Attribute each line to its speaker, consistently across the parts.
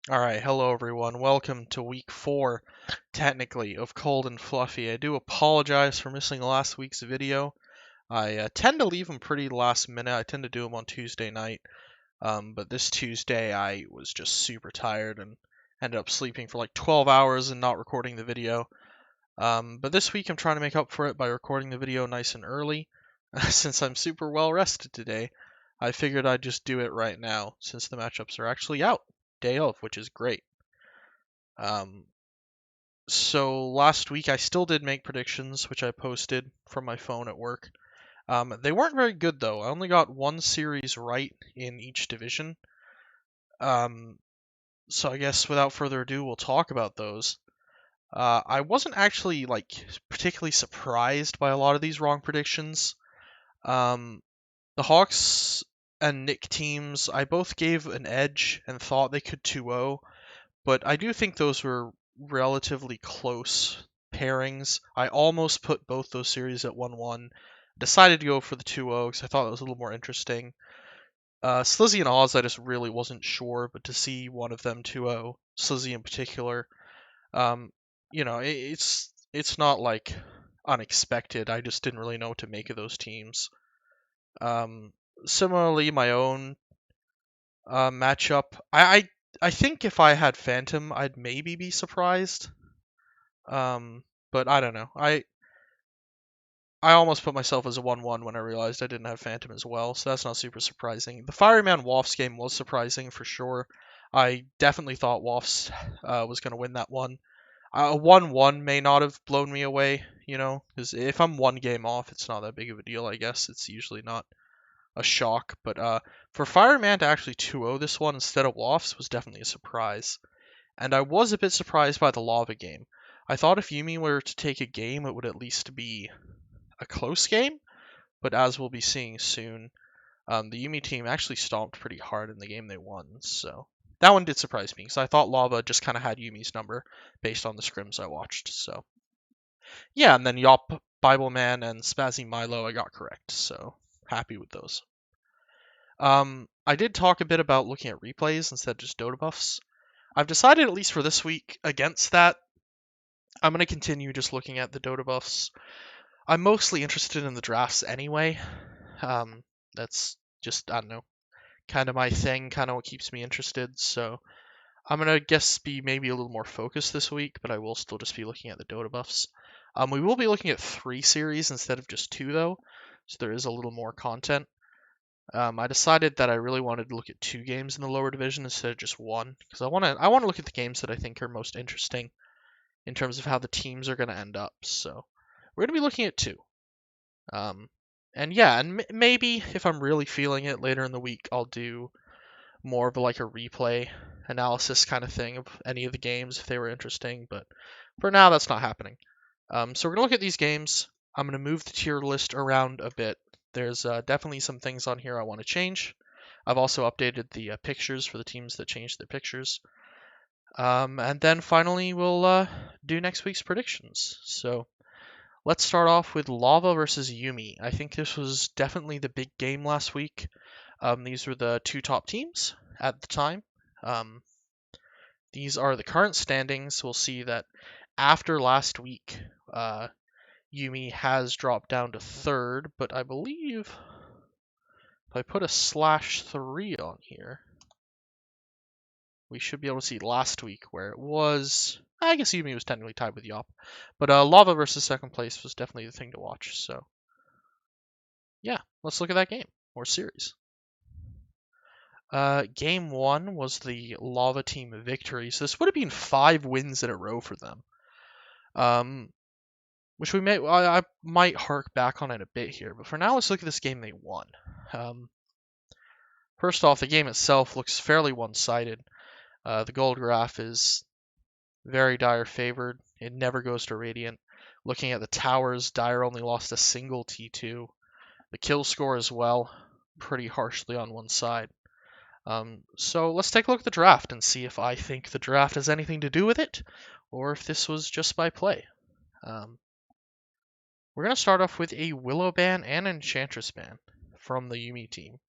Speaker 1: Alright, hello everyone. Welcome to week 4, technically, of Cold and Fluffy. I do apologize for missing last week's video. I tend to leave them pretty last minute. I tend to do them on Tuesday night. But this Tuesday I was just super tired and ended up sleeping for like 12 hours and not recording the video. But this week I'm trying to make up for it by recording the video nice and early. Since I'm super well rested today, I figured I'd just do it right now since the matchups are actually out. Day of, which is great. Um, so last week I still did make predictions, which I posted from my phone at work. They weren't very good though. I only got one series right in each division. Um, so I guess without further ado, we'll talk about those. I wasn't actually particularly surprised by a lot of these wrong predictions. Um, the Hawks and Nick teams, I both gave an edge and thought they could 2-0. But I do think those were relatively close pairings. I almost put both those series at 1-1. Decided to go for the 2-0 because I thought it was a little more interesting. Slizzy and Oz, I just really wasn't sure, but to see one of them 2-0, Slizzy in particular, um, it's not like unexpected. I just didn't really know what to make of those teams. Um, Similarly, my own matchup, I think if I had Phantom, I'd maybe be surprised. But I don't know. I almost put myself as a 1-1 when I realized I didn't have Phantom as well, so that's not super surprising. The Fireman Woffs game was surprising for sure. I definitely thought Woffs was going to win that one. A 1-1 may not have blown me away, because if I'm one game off, it's not that big of a deal, I guess. It's usually not a shock. But for Fireman to actually 2-0 this one instead of Woffs was definitely a surprise. And I was a bit surprised by the Lava game. I thought if Yumi were to take a game, it would at least be a close game, but as we'll be seeing soon, the Yumi team actually stomped pretty hard in the game they won, so that one did surprise me, because I thought Lava just kind of had Yumi's number based on the scrims I watched, so yeah, and then Yop, Bible Man, and Spazzy Milo I got correct, so happy with those. I did talk a bit about looking at replays instead of just Dota buffs. I've decided, at least for this week, against that. I'm going to continue just looking at the Dota buffs. I'm mostly interested in the drafts anyway. That's just, I don't know, kind of my thing, kind of what keeps me interested. So I'm going to guess be maybe a little more focused this week, but I will still just be looking at the Dota buffs. We will be looking at 3 series instead of just 2 though, so there is a little more content. I decided that I really wanted to look at 2 games in the lower division instead of just 1, because I want to look at the games that I think are most interesting in terms of how the teams are going to end up. So we're going to be looking at 2. Um, and yeah, and maybe if I'm really feeling it later in the week, I'll do more of a replay analysis kind of thing of any of the games if they were interesting. But for now, that's not happening. So we're gonna look at these games. I'm gonna move the tier list around a bit. There's definitely some things on here I want to change. I've also updated the pictures for the teams that changed their pictures. And then finally, we'll do next week's predictions. So let's start off with Lava versus Yumi. I think this was definitely the big game last week. These were the 2 top teams at the time. These are the current standings. We'll see that after last week, Yumi has dropped down to 3rd, but I believe if I put a /3 on here, we should be able to see last week where it was. I guess Yumi was technically tied with Yop, but Lava versus 2nd place was definitely the thing to watch. So yeah, let's look at that game or series. Game 1 was the Lava team victory, so this would have been 5 wins in a row for them. Which I might hark back on it a bit here, but for now, let's look at this game they won. First off, the game itself looks fairly one-sided. The gold graph is very Dire favored. It never goes to Radiant. Looking at the towers, Dire only lost a single T2. The kill score as well, pretty harshly on one side. So let's take a look at the draft and see if I think the draft has anything to do with it, or if this was just by play. We're going to start off with a Willow ban and an Enchantress ban from the Yumi team.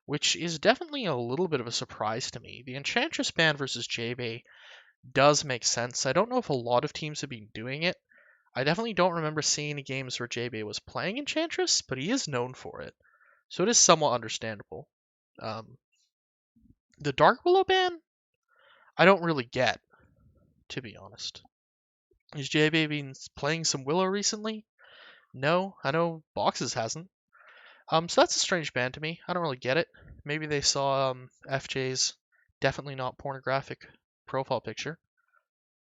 Speaker 1: which is definitely a little bit of a surprise to me. The Enchantress ban versus JB does make sense. I don't know if a lot of teams have been doing it. I definitely don't remember seeing any games where JB was playing Enchantress, but he is known for it, so it is somewhat understandable. The Dark Willow ban, I don't really get, to be honest. Has JB been playing some Willow recently? No, I know Boxes hasn't. So that's a strange ban to me. I don't really get it. Maybe they saw FJ's definitely not pornographic profile picture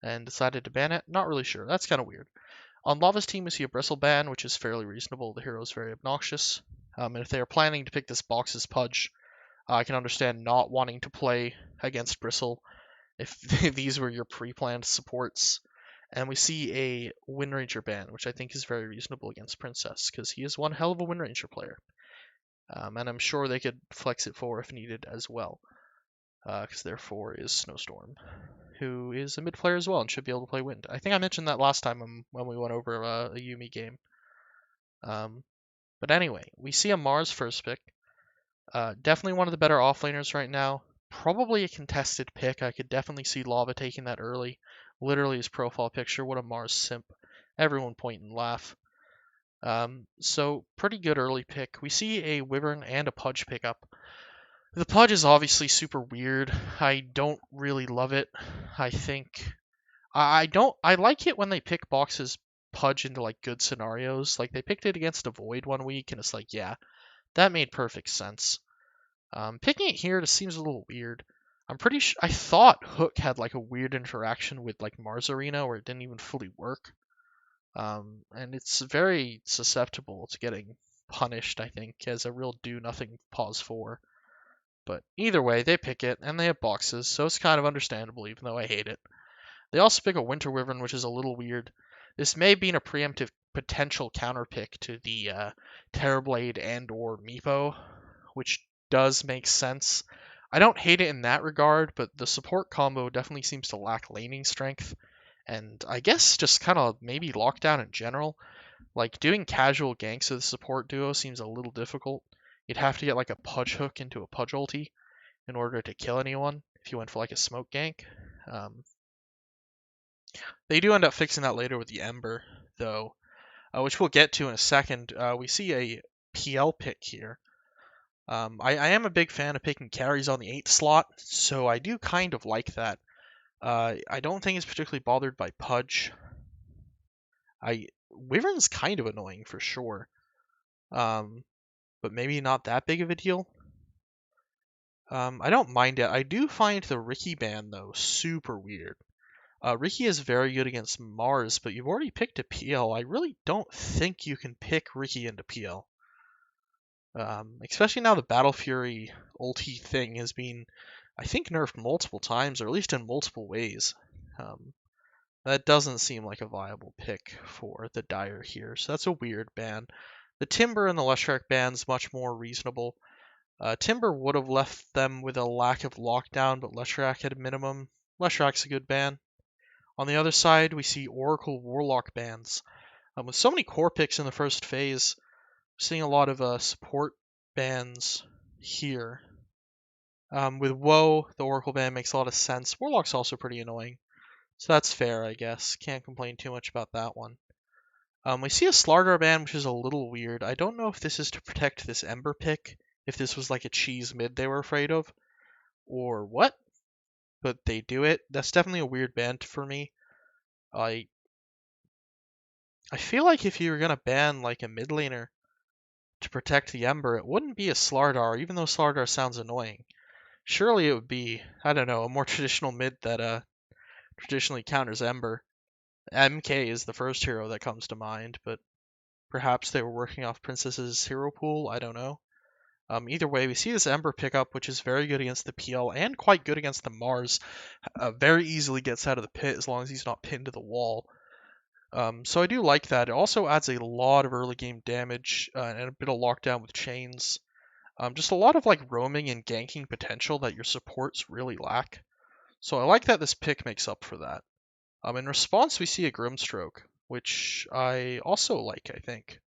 Speaker 1: and decided to ban it. Not really sure. That's kind of weird. On Lava's team, we see a Bristle ban, which is fairly reasonable. The hero is very obnoxious. And if they are planning to pick this Box's Pudge, I can understand not wanting to play against Bristle if these were your pre-planned supports. And we see a Wind Ranger ban, which I think is very reasonable against Princess, because he is one hell of a Wind Ranger player. And I'm sure they could flex it 4 if needed as well, because their 4 is Snowstorm, who is a mid player as well and should be able to play Wind. I think I mentioned that last time when we went over a Yuumi game. But anyway, we see a Mars first pick. Definitely one of the better offlaners right now. Probably a contested pick. I could definitely see Lava taking that early. Literally his profile picture. What a Mars simp. Everyone point and laugh. So pretty good early pick. We see a Wyvern and a Pudge pickup. The Pudge is obviously super weird. I don't really love it. I think I like it when they pick Box's Pudge into like good scenarios. Like they picked it against a Void one week, and it's like, yeah, that made perfect sense. Picking it here just seems a little weird. I'm pretty sure I thought Hook had like a weird interaction with like Mars Arena where it didn't even fully work. And it's very susceptible to getting punished, I think, as a real do nothing pause 4. But either way, they pick it, and they have Boxes, so it's kind of understandable, even though I hate it. They also pick a Winter Wyvern, which is a little weird. This may be a preemptive potential counter pick to the Terrorblade and or Meepo, which does make sense. I don't hate it in that regard, but the support combo definitely seems to lack laning strength, and I guess just kind of maybe lockdown in general. Like doing casual ganks of the support duo seems a little difficult. You'd have to get like a Pudge hook into a Pudge ulti in order to kill anyone if you went for like a smoke gank. They do end up fixing that later with the Ember, though, which we'll get to in a second. We see a PL pick here. I am a big fan of picking carries on the 8th slot, so I do kind of like that. I don't think it's particularly bothered by Pudge. Wyvern's kind of annoying for sure, but maybe not that big of a deal. I don't mind it. I do find the Riki ban, though, super weird. Riki is very good against Mars, but you've already picked a PL. I really don't think you can pick Riki into PL. Especially now the Battle Fury ulti thing has been, I think, nerfed multiple times, or at least in multiple ways. That doesn't seem like a viable pick for the Dire here, so that's a weird ban. The Timber and the Leshrac ban's much more reasonable. Timber would have left them with a lack of lockdown, but Leshrac at a minimum. Leshrac's a good ban. On the other side, we see Oracle Warlock bans. With so many core picks in the first phase, we're seeing a lot of support bans here. With Woe, the Oracle ban makes a lot of sense. Warlock's also pretty annoying, so that's fair, I guess. Can't complain too much about that one. We see a Slardar ban, which is a little weird. I don't know if this is to protect this Ember pick, if this was like a cheese mid they were afraid of, or what, but they do it. That's definitely a weird ban for me. I feel like if you were gonna ban like a mid laner to protect the Ember, it wouldn't be a Slardar, even though Slardar sounds annoying. Surely it would be, I don't know, a more traditional mid that traditionally counters Ember. MK is the first hero that comes to mind, but perhaps they were working off Princess's hero pool, I don't know. Either way, we see this Ember pickup, which is very good against the PL and quite good against the Mars. Very easily gets out of the pit as long as he's not pinned to the wall. So I do like that. It also adds a lot of early game damage and a bit of lockdown with chains. Just a lot of like roaming and ganking potential that your supports really lack. So I like that this pick makes up for that. In response, we see a Grimstroke, which I also like, I think.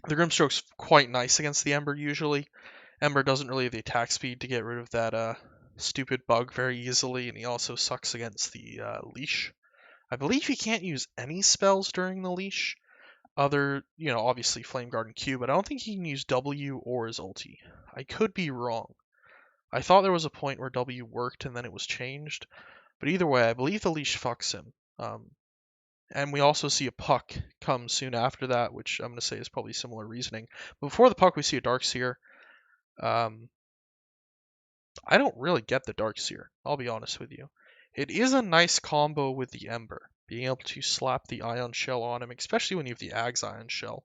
Speaker 1: The Grimstroke's quite nice against the Ember usually. Ember doesn't really have the attack speed to get rid of that stupid bug very easily, and he also sucks against the leash. I believe he can't use any spells during the leash, obviously Flame Guard and Q, but I don't think he can use W or his ulti. I could be wrong. I thought there was a point where W worked and then it was changed, but either way, I believe the leash fucks him. And we also see a puck come soon after that, which I'm going to say is probably similar reasoning. But before the puck, we see a Darkseer. I don't really get the Darkseer, I'll be honest with you. It is a nice combo with the Ember. Being able to slap the Ion Shell on him, especially when you have the Ag's Ion Shell,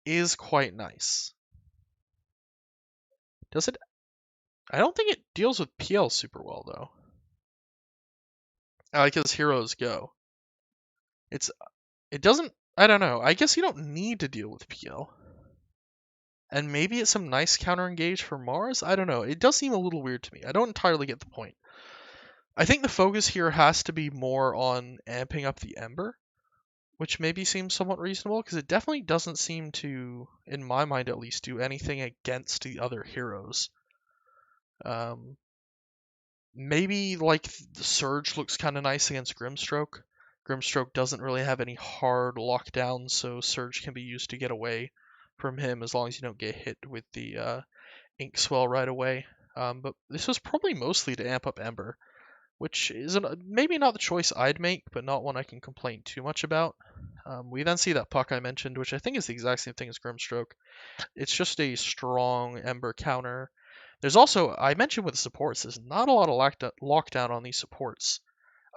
Speaker 1: is quite nice. Does it? I don't think it deals with PL super well, though. I like his heroes go. It doesn't, I don't know. I guess you don't need to deal with PL. And maybe it's some nice counter engage for Mars? I don't know. It does seem a little weird to me. I don't entirely get the point. I think the focus here has to be more on amping up the Ember, which maybe seems somewhat reasonable, because it definitely doesn't seem to, in my mind at least, do anything against the other heroes. Maybe, like, the Surge looks kind of nice against Grimstroke. Grimstroke doesn't really have any hard lockdowns, so Surge can be used to get away from him as long as you don't get hit with the Ink Swell right away. But this was probably mostly to amp up Ember, which is maybe not the choice I'd make, but not one I can complain too much about. We then see that puck I mentioned, which I think is the exact same thing as Grimstroke. It's just a strong Ember counter. There's also, I mentioned with the supports, there's not a lot of lockdown on these supports.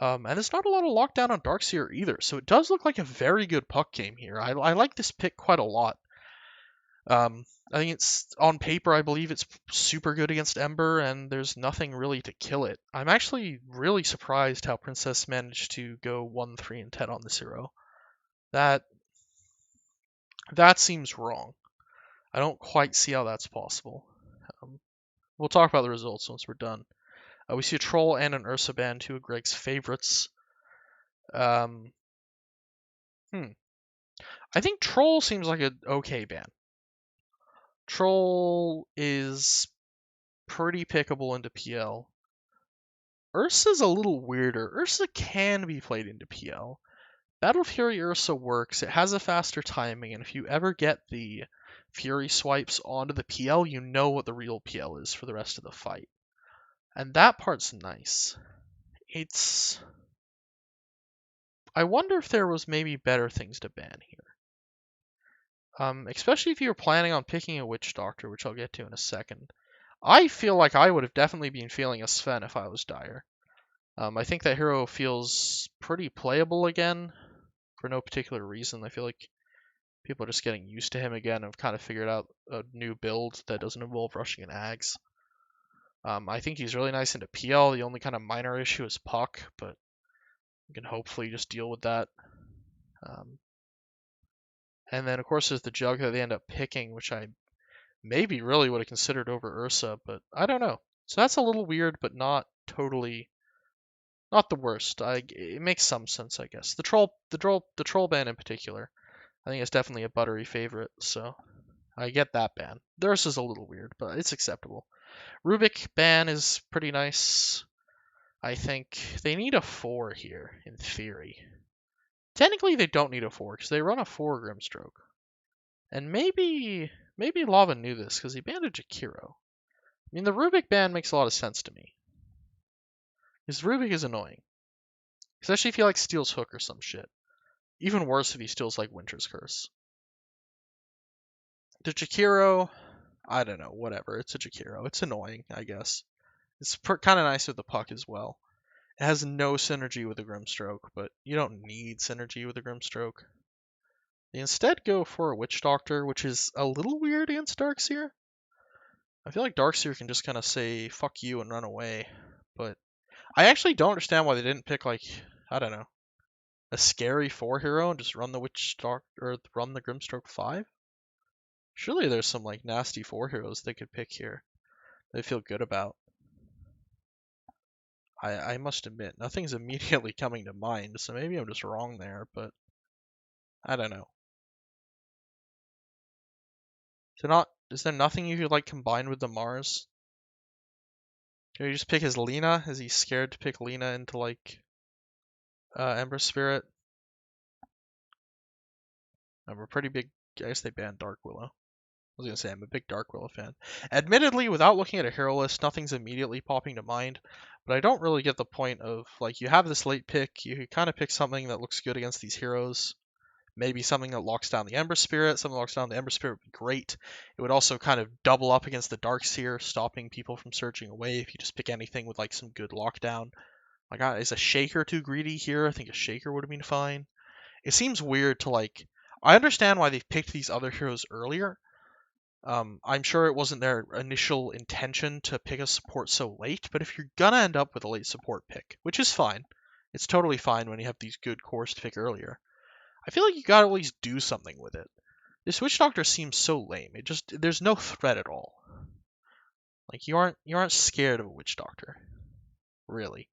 Speaker 1: And there's not a lot of lockdown on Darkseer either, so it does look like a very good puck game here. I like this pick quite a lot. I think it's, on paper, I believe it's super good against Ember, and there's nothing really to kill it. I'm actually really surprised how Princess managed to go 1, 3, and 10 on this hero. That seems wrong. I don't quite see how that's possible. We'll talk about the results once we're done. We see a Troll and an Ursa ban, two of Greg's favorites. I think Troll seems like an okay ban. Troll is pretty pickable into PL. Ursa's a little weirder. Ursa can be played into PL. Battle Fury Ursa works. It has a faster timing, and if you ever get the Fury swipes onto the PL, you know what the real PL is for the rest of the fight. And that part's nice. I wonder if there was maybe better things to ban here. Especially if you were planning on picking a Witch Doctor, which I'll get to in a second. I feel like I would have definitely been feeling a Sven if I was Dire. I think that hero feels pretty playable again, for no particular reason. I feel like people are just getting used to him again and have kind of figured out a new build that doesn't involve rushing an Ags. I think he's really nice into PL. The only kind of minor issue is Puck, but you can hopefully just deal with that. And then, of course, there's the Jug that they end up picking, which I maybe really would have considered over Ursa, but I don't know. So that's a little weird, but not the worst. It makes some sense, I guess. The troll ban in particular, I think it's definitely a buttery favorite, so I get that ban. The Ursa's a little weird, but it's acceptable. Rubik ban is pretty nice. I think they need a 4 here, in theory. Technically, they don't need a 4, because they run a 4 Grimstroke. And maybe Lava knew this, because he banned a Jakiro. I mean, the Rubik ban makes a lot of sense to me. Because Rubik is annoying. Especially if he, like, steals Hook or some shit. Even worse if he steals, like, Winter's Curse. The Jakiro, I don't know, whatever. It's a Jakiro. It's annoying, I guess. It's kind of nice with the Puck as well. It has no synergy with the Grimstroke, but you don't need synergy with the Grimstroke. They instead go for a Witch Doctor, which is a little weird against Darkseer. I feel like Darkseer can just kind of say, fuck you, and run away. But I actually don't understand why they didn't pick, like, I don't know, a scary 4 hero and just run the Witch Doctor, or run the Grimstroke 5? Surely there's some, like, nasty 4 heroes they could pick here they feel good about. I must admit, nothing's immediately coming to mind, so maybe I'm just wrong there, but I don't know. Is there nothing you could like combine with the Mars? Can you just pick his Lena? Is he scared to pick Lena into like Ember Spirit? I'm a pretty big. I guess they banned Dark Willow. I was gonna say I'm a big Dark Willow fan. Admittedly, without looking at a hero list, nothing's immediately popping to mind. But I don't really get the point of like you have this late pick, you could kind of pick something that looks good against these heroes. Maybe something that locks down the Ember Spirit. Something that locks down the Ember Spirit would be great. It would also kind of double up against the Darkseer, stopping people from surging away if you just pick anything with like some good lockdown. Like, is a Shaker too greedy here? I think a Shaker would have been fine. It seems weird to like. I understand why they've picked these other heroes earlier. I'm sure it wasn't their initial intention to pick a support so late, but if you're gonna end up with a late support pick, which is fine, it's totally fine when you have these good cores to pick earlier. I feel like you gotta at least do something with it. This Witch Doctor seems so lame. There's no threat at all. Like you aren't scared of a Witch Doctor, really.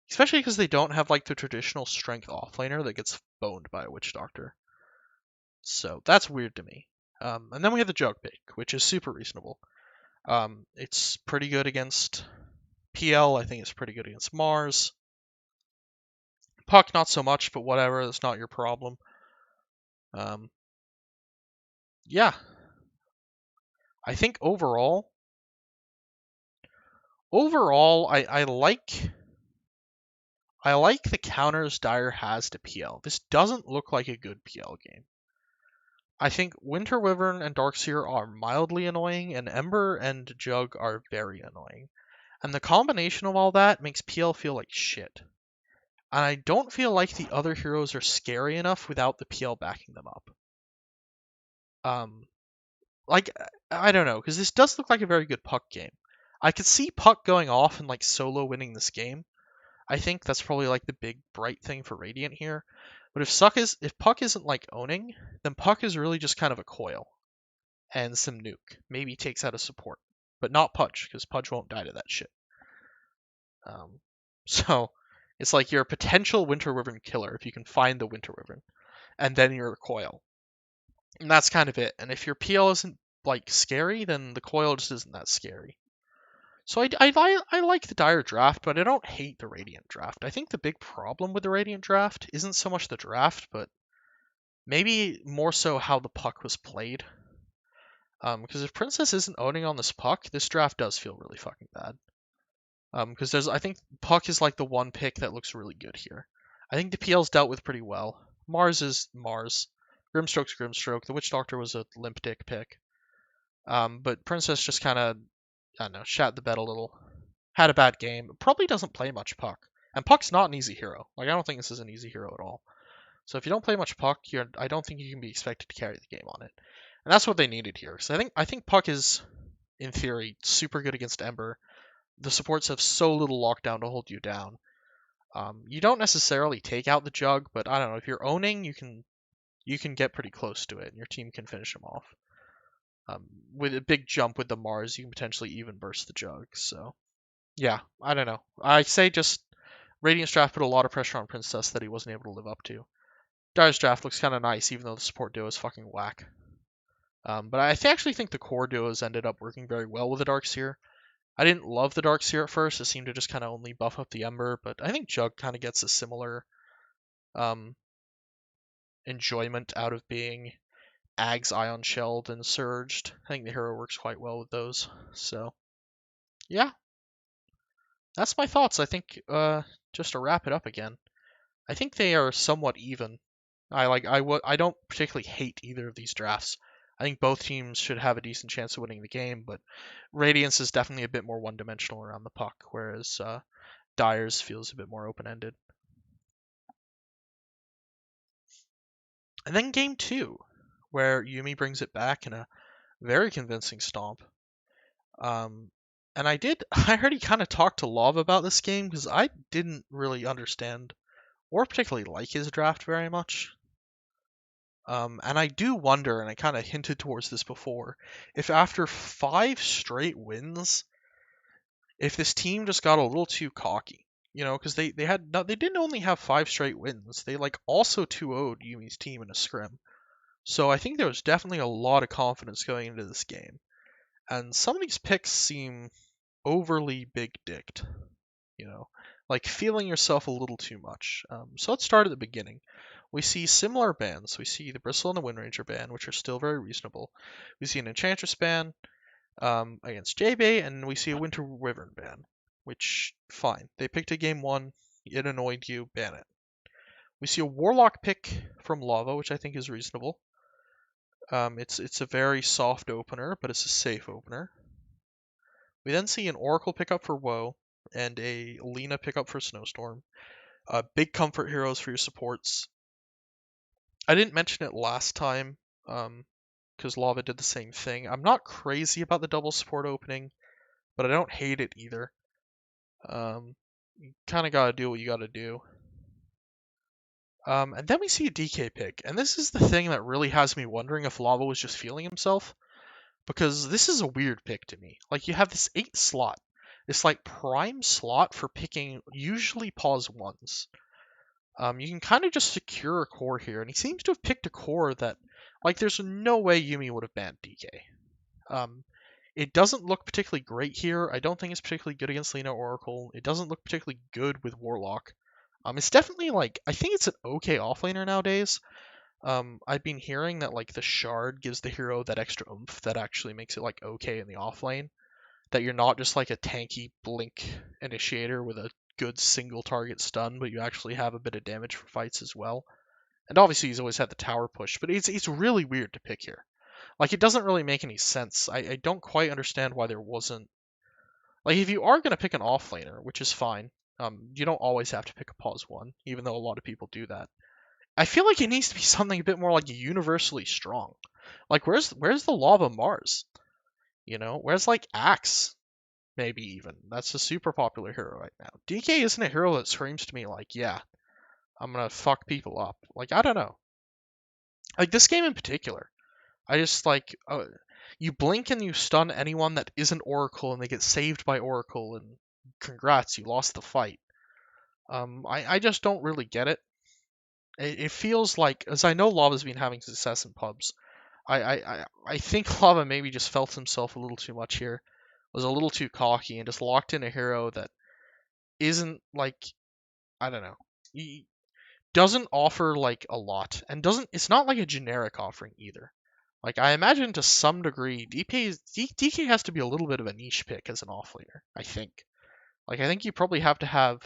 Speaker 1: Especially because they don't have like the traditional strength offlaner that gets boned by a Witch Doctor. So that's weird to me. And then we have the Jug pick, which is super reasonable. It's pretty good against PL. I think it's pretty good against Mars. Puck, not so much, but whatever. That's not your problem. Yeah, I think overall, I like the counters Dire has to PL. This doesn't look like a good PL game. I think Winter Wyvern and Darkseer are mildly annoying, and Ember and Jug are very annoying. And the combination of all that makes PL feel like shit. And I don't feel like the other heroes are scary enough without the PL backing them up. Like, I don't know, because this does look like a very good Puck game. I could see Puck going off and like solo winning this game. I think that's probably like the big bright thing for Radiant here. But if Puck isn't like owning, then Puck is really just kind of a coil and some nuke. Maybe takes out a support, but not Pudge because Pudge won't die to that shit. So it's like you're a potential Winter Wyvern killer if you can find the Winter Wyvern, and then you're a coil, and that's kind of it. And if your PL isn't like scary, then the coil just isn't that scary. So I like the Dire draft, but I don't hate the Radiant draft. I think the big problem with the Radiant draft isn't so much the draft, but maybe more so how the Puck was played. Because if Princess isn't owning on this Puck, this draft does feel really fucking bad. Because I think Puck is like the one pick that looks really good here. I think the PL's dealt with pretty well. Mars is Mars. Grimstroke's Grimstroke. The Witch Doctor was a limp dick pick. But Princess just kind of, I don't know, shat the bed a little. Had a bad game. Probably doesn't play much Puck. And Puck's not an easy hero. Like, I don't think this is an easy hero at all. So if you don't play much Puck, I don't think you can be expected to carry the game on it. And that's what they needed here. So I think Puck is, in theory, super good against Ember. The supports have so little lockdown to hold you down. You don't necessarily take out the Jug, but I don't know, if you're owning, you can get pretty close to it, and your team can finish him off. With a big jump with the Mars, you can potentially even burst the Jug. So yeah, I don't know. I say just Radiant's draft put a lot of pressure on Princess that he wasn't able to live up to. Dire's draft looks kind of nice, even though the support duo is fucking whack. But I actually think the core duos ended up working very well with the Darkseer. I didn't love the Darkseer at first. It seemed to just kind of only buff up the Ember, but I think Jug kind of gets a similar enjoyment out of being Ags Ion Shelled and Surged. I think the hero works quite well with those. So, yeah. That's my thoughts. I think, just to wrap it up again, I think they are somewhat even. I don't particularly hate either of these drafts. I think both teams should have a decent chance of winning the game, but Radiance is definitely a bit more one-dimensional around the puck, whereas Dire's feels a bit more open-ended. And then game 2, where Yuumi brings it back in a very convincing stomp. And I already kind of talked to Love about this game because I didn't really understand or particularly like his draft very much. And I do wonder, and I kind of hinted towards this before, if after 5 straight wins, if this team just got a little too cocky, because they didn't only have 5 straight wins, they like also 2-0'd Yumi's team in a scrim. So I think there was definitely a lot of confidence going into this game. And some of these picks seem overly big dicked, you know, like feeling yourself a little too much. So let's start at the beginning. We see similar bans. We see the Bristle and the Windranger ban, which are still very reasonable. We see an Enchantress ban against J-Bay, and we see a Winter Wyvern ban, which, fine. They picked a game one, it annoyed you, ban it. We see a Warlock pick from Lava, which I think is reasonable. It's a very soft opener, but it's a safe opener. We then see an Oracle pickup for Woe, and a Lina pickup for Snowstorm. Big comfort heroes for your supports. I didn't mention it last time, because Lava did the same thing. I'm not crazy about the double support opening, but I don't hate it either. You kind of gotta do what you gotta do. And then we see a DK pick, and this is the thing that really has me wondering if Lava was just feeling himself, because this is a weird pick to me. Like, you have this 8 slot, this like prime slot for picking usually pause 1s. You can kind of just secure a core here, and he seems to have picked a core that, like, there's no way Yuumi would have banned DK. It doesn't look particularly great here. I don't think it's particularly good against Lina Oracle. It doesn't look particularly good with Warlock. It's definitely, like, I think it's an okay offlaner nowadays. I've been hearing that, like, the Shard gives the hero that extra oomph that actually makes it, like, okay in the offlane. That you're not just, like, a tanky blink initiator with a good single target stun, but you actually have a bit of damage for fights as well. And obviously he's always had the tower push, but it's really weird to pick here. Like, it doesn't really make any sense. I don't quite understand why there wasn't... Like, if you are going to pick an offlaner, which is fine, you don't always have to pick a pause 1, even though a lot of people do that. I feel like it needs to be something a bit more, like, universally strong. Like, where's the Lava Mars? You know, where's, like, Axe? Maybe even. That's a super popular hero right now. DK isn't a hero that screams to me like, yeah, I'm gonna fuck people up. Like, I don't know. Like, this game in particular, I just, like, you blink and you stun anyone that isn't Oracle and they get saved by Oracle, and congrats, you lost the fight. I just don't really get it. It feels like, as I know Lava's been having success in pubs, I think Lava maybe just felt himself a little too much here, was a little too cocky, and just locked in a hero that isn't, like, I don't know, he doesn't offer, like, a lot, and it's not like a generic offering either. Like, I imagine to some degree, DK has to be a little bit of a niche pick as an offlaner, I think. Like, I think you probably have to have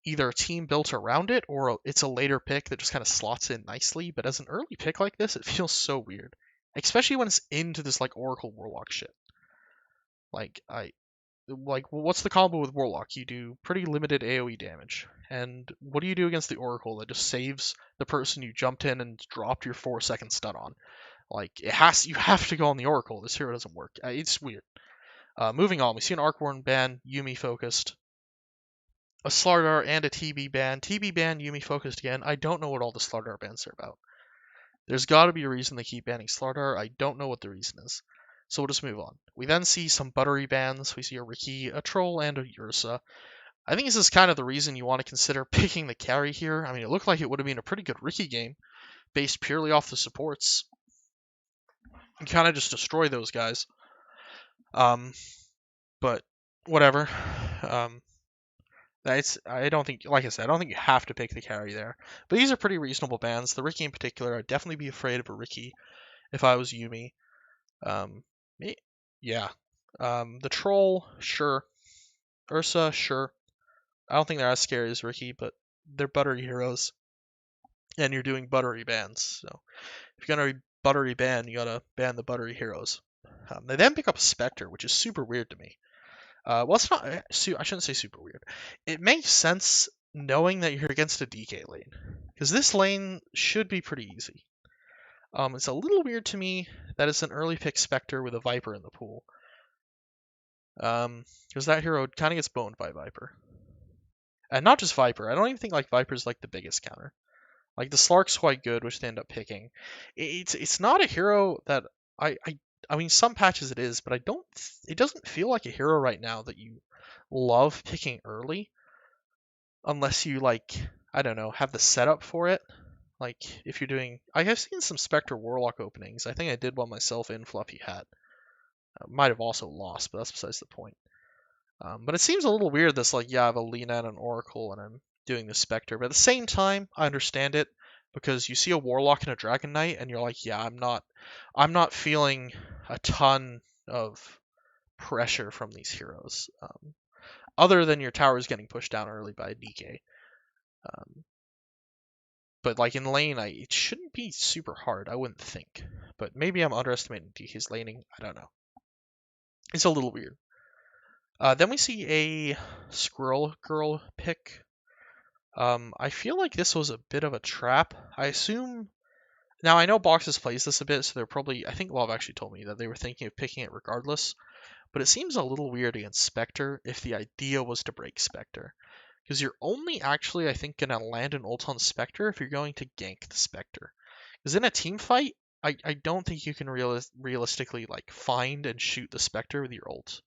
Speaker 1: either a team built around it, or it's a later pick that just kind of slots in nicely, but as an early pick like this, it feels so weird. Especially when it's into this, like, Oracle Warlock shit. What's the combo with Warlock? You do pretty limited AoE damage. And what do you do against the Oracle that just saves the person you jumped in and dropped your 4-second stun on? Like, you have to go on the Oracle. This hero doesn't work. It's weird. Moving on, we see an Arcworm ban, Yuumi focused. A Slardar and a TB ban. TB ban, Yuumi focused again. I don't know what all the Slardar bans are about. There's got to be a reason they keep banning Slardar. I don't know what the reason is. So we'll just move on. We then see some buttery bans. We see a Riki, a Troll, and a Ursa. I think this is kind of the reason you want to consider picking the carry here. I mean, it looked like it would have been a pretty good Riki game, based purely off the supports. You kind of just destroy those guys. But whatever. I don't think, like I said, I don't think you have to pick the carry there. But these are pretty reasonable bans. The Riki in particular, I'd definitely be afraid of a Riki if I was Yuumi. Yeah. The Troll, sure. Ursa, sure. I don't think they're as scary as Riki, but they're buttery heroes. And you're doing buttery bans. So if you're going to buttery ban, you gotta ban the buttery heroes. They then pick up a Spectre, which is super weird to me. Well, it's not. I shouldn't say super weird. It makes sense knowing that you're against a DK lane, because this lane should be pretty easy. It's a little weird to me that it's an early pick Spectre with a Viper in the pool. Because that hero kind of gets boned by Viper. And not just Viper. I don't even think like Viper's like the biggest counter. Like the Slark's quite good, which they end up picking. It's not a hero that I mean, some patches it is, but it doesn't feel like a hero right now that you love picking early, unless you, like, I don't know, have the setup for it. Like, if you're doing... I have seen some Spectre Warlock openings. I think I did one myself in Fluffy Hat. Might have also lost, but that's besides the point. But it seems a little weird this, like, yeah, I have a Lena and an Oracle, and I'm doing the Spectre. But at the same time, I understand it, because you see a Warlock and a Dragon Knight, and you're like, yeah, I'm not feeling a ton of pressure from these heroes. Other than your towers getting pushed down early by a DK. But like in lane, it shouldn't be super hard, I wouldn't think. But maybe I'm underestimating DK's laning, I don't know. It's a little weird. Then we see a Squirrel Girl pick. I feel like this was a bit of a trap. I assume... Now, I know Boxes plays this a bit, so they're probably... I think Love actually told me that they were thinking of picking it regardless. But it seems a little weird against Spectre if the idea was to break Spectre. Because you're only actually, I think, going to land an ult on Spectre if you're going to gank the Spectre. Because in a team fight, I don't think you can realistically like find and shoot the Spectre with your ult.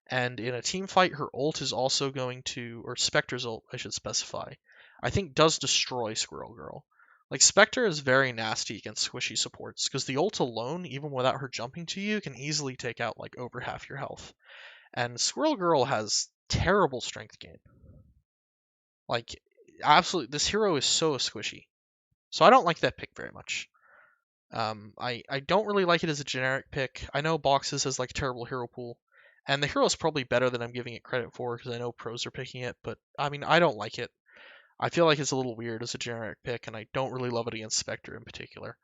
Speaker 1: And in a team fight, her ult is also going to, or Spectre's ult, I should specify, I think does destroy Squirrel Girl. Like, Spectre is very nasty against squishy supports, because the ult alone, even without her jumping to you, can easily take out, like, over half your health. And Squirrel Girl has terrible strength gain. Like, absolutely, this hero is so squishy. So I don't like that pick very much. I don't really like it as a generic pick. I know Boxes has, like, a terrible hero pool. And the hero is probably better than I'm giving it credit for, because I know pros are picking it, but, I mean, I don't like it. I feel like it's a little weird as a generic pick, and I don't really love it against Spectre in particular.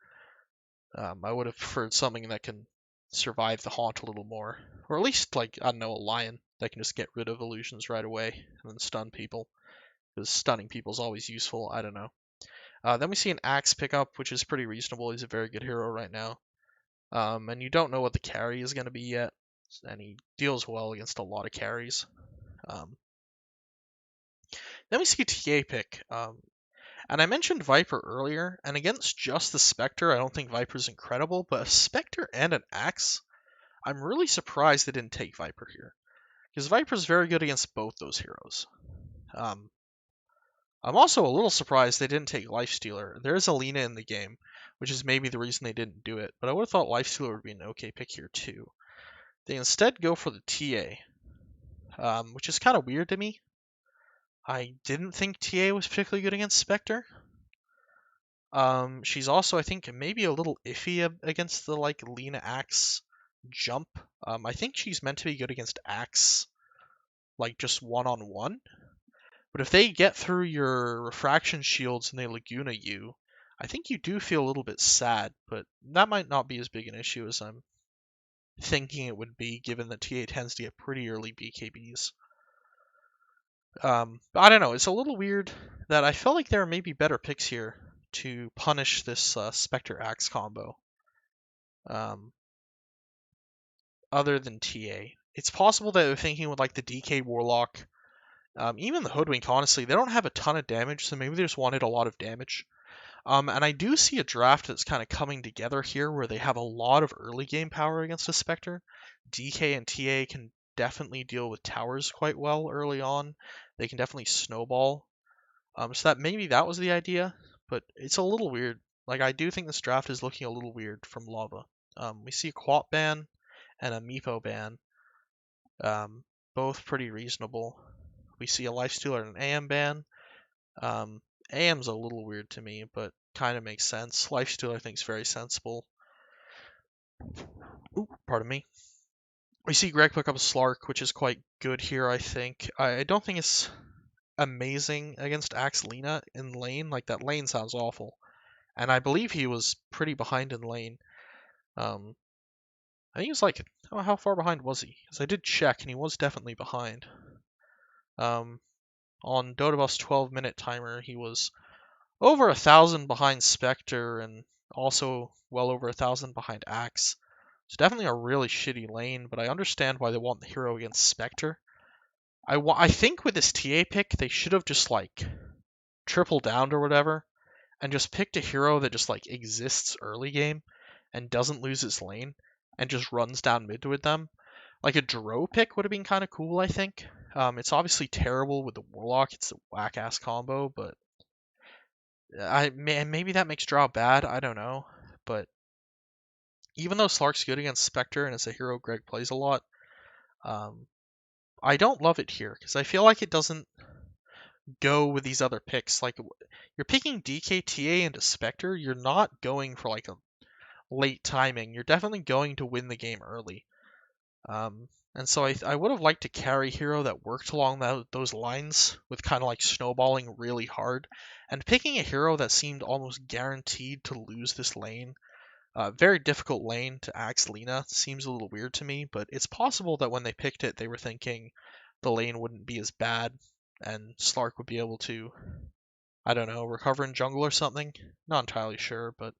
Speaker 1: I would have preferred something that can survive the haunt a little more. Or at least, like, I don't know, a lion that can just get rid of illusions right away and then stun people. Because stunning people is always useful, I don't know. Then we see an Axe pickup, which is pretty reasonable. He's a very good hero right now. And you don't know what the carry is going to be yet, and he deals well against a lot of carries. Then we see a TA pick. And I mentioned Viper earlier, and against just the Spectre, I don't think Viper's incredible, but a Spectre and an Axe, I'm really surprised they didn't take Viper here. Because Viper's very good against both those heroes. I'm also a little surprised they didn't take Lifestealer. There is a Lena in the game, which is maybe the reason they didn't do it, but I would have thought Lifestealer would be an okay pick here too. They instead go for the TA, which is kind of weird to me. I didn't think TA was particularly good against Spectre. She's also, I think, maybe a little iffy against the, like, Lena Axe jump. I think she's meant to be good against Axe, like, just one-on-one. But if they get through your refraction shields and they Laguna you, I think you do feel a little bit sad, but that might not be as big an issue as I'm thinking it would be, given that TA tends to get pretty early BKBs. I don't know, it's a little weird that I felt like there are maybe better picks here to punish this Spectre Axe combo. Other than TA. It's possible that they're thinking with like the DK Warlock, even the Hoodwink, honestly, they don't have a ton of damage, so maybe they just wanted a lot of damage. And I do see a draft that's kind of coming together here where they have a lot of early game power against a Spectre. DK and TA can definitely deal with towers quite well early on. They can definitely snowball. So that maybe that was the idea, but it's a little weird. Like, I do think this draft is looking a little weird from Lava. We see a Quap ban and a Meepo ban. Both pretty reasonable. We see a Lifestealer and an AM ban. AM's a little weird to me, but kind of makes sense. Lifestealer I think is very sensible. Ooh, pardon me. We see Greg pick up a Slark, which is quite good here, I think. I don't think it's amazing against Axe Lena in lane. Like, that lane sounds awful. And I believe he was pretty behind in lane. I think he was like, how far behind was he? Because I did check, and he was definitely behind. On Dotobust's 12-minute timer, he was over 1,000 behind Spectre, and also well over 1,000 behind Axe. It's definitely a really shitty lane, but I understand why they want the hero against Spectre. I think with this TA pick, they should have just, like, triple downed or whatever, and just picked a hero that just, like, exists early game, and doesn't lose its lane, and just runs down mid with them. Like, a Dro pick would have been kind of cool, I think. It's obviously terrible with the Warlock, it's a whack-ass combo, but Maybe that makes draw bad. I don't know, but even though Slark's good against Spectre and it's a hero Greg plays a lot, um, I don't love it here because I feel like it doesn't go with these other picks. Like you're picking DKTA into Spectre, you're not going for like a late timing. You're definitely going to win the game early. And so I would have liked to carry hero that worked along those lines with kind of like snowballing really hard, and picking a hero that seemed almost guaranteed to lose this lane. Very difficult lane to axe Lena seems a little weird to me, but it's possible that when they picked it, they were thinking the lane wouldn't be as bad and Slark would be able to, I don't know, recover in jungle or something. Not entirely sure, but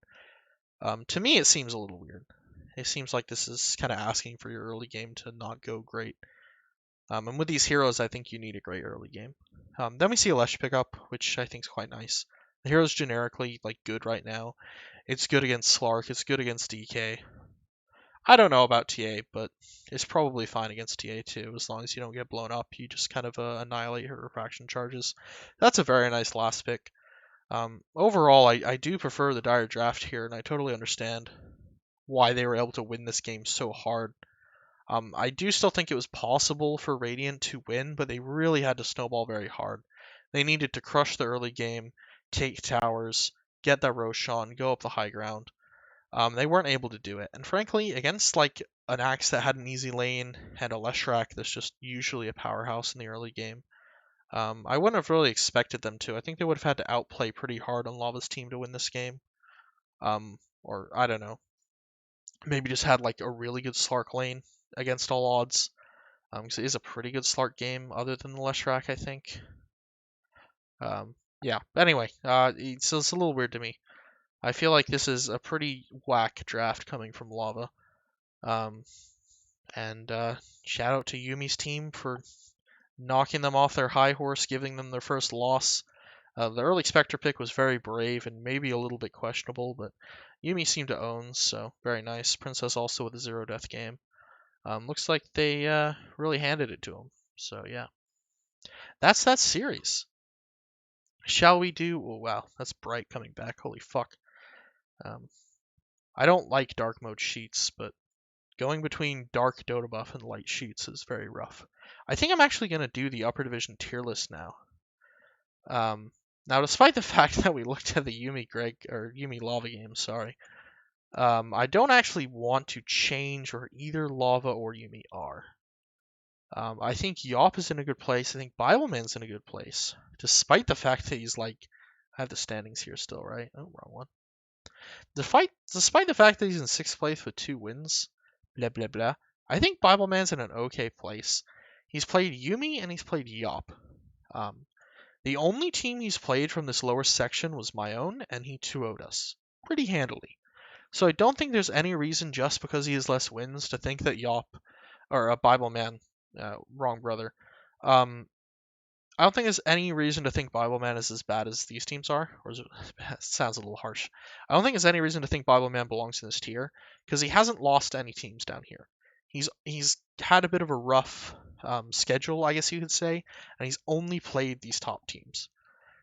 Speaker 1: to me it seems a little weird. It seems like this is kind of asking for your early game to not go great. And with these heroes, I think you need a great early game. Then we see a Lesh pickup, which I think is quite nice. The hero's generically like good right now. It's good against Slark. It's good against DK. I don't know about TA, but it's probably fine against TA too, as long as you don't get blown up. You just kind of annihilate her refraction charges. That's a very nice last pick. Overall, I do prefer the Dire Draft here, and I totally understand why they were able to win this game so hard. I do still think it was possible for Radiant to win, but they really had to snowball very hard. They needed to crush the early game, take towers, get that Roshan, go up the high ground. They weren't able to do it, and frankly, against like an Axe that had an easy lane and a Leshrac that's just usually a powerhouse in the early game, I wouldn't have really expected them to. I think they would have had to outplay pretty hard on Lava's team to win this game. Or I don't know, maybe just had like a really good Slark lane against all odds. Because it is a pretty good Slark game, other than the Leshrac, I think. Yeah. Anyway, it's a little weird to me. I feel like this is a pretty whack draft coming from Lava. Um, and shout out to Yumi's team for knocking them off their high horse, giving them their first loss. The early Spectre pick was very brave and maybe a little bit questionable, but Yumi seemed to own, so very nice. Princess also with a 0-death game. Looks like they really handed it to him. So yeah, that's that series. Shall we do? Oh wow, that's Bright coming back. Holy fuck. Um, I don't like dark mode sheets, but going between dark Dota buff and light sheets is very rough. I think I'm actually gonna do the upper division tier list now. Now, despite the fact that we looked at the Yumi Lava game, sorry, I don't actually want to change where either Lava or Yumi are. I think Yop is in a good place. I think Bibleman's in a good place, despite the fact that he's like, I have the standings here still, right? Oh, wrong one. Despite the fact that he's in 6th place with 2 wins, blah blah blah, I think Bibleman's in an okay place. He's played Yumi and he's played Yop. The only team he's played from this lower section was my own, and he 2-0'd us pretty handily. So I don't think there's any reason just because he has less wins to think that Yop or a Bibleman, wrong brother. I don't think there's any reason to think Bibleman is as bad as these teams are, or it sounds a little harsh. I don't think there's any reason to think Bibleman belongs in this tier because he hasn't lost any teams down here. He's had a bit of a rough schedule, I guess you could say, and he's only played these top teams.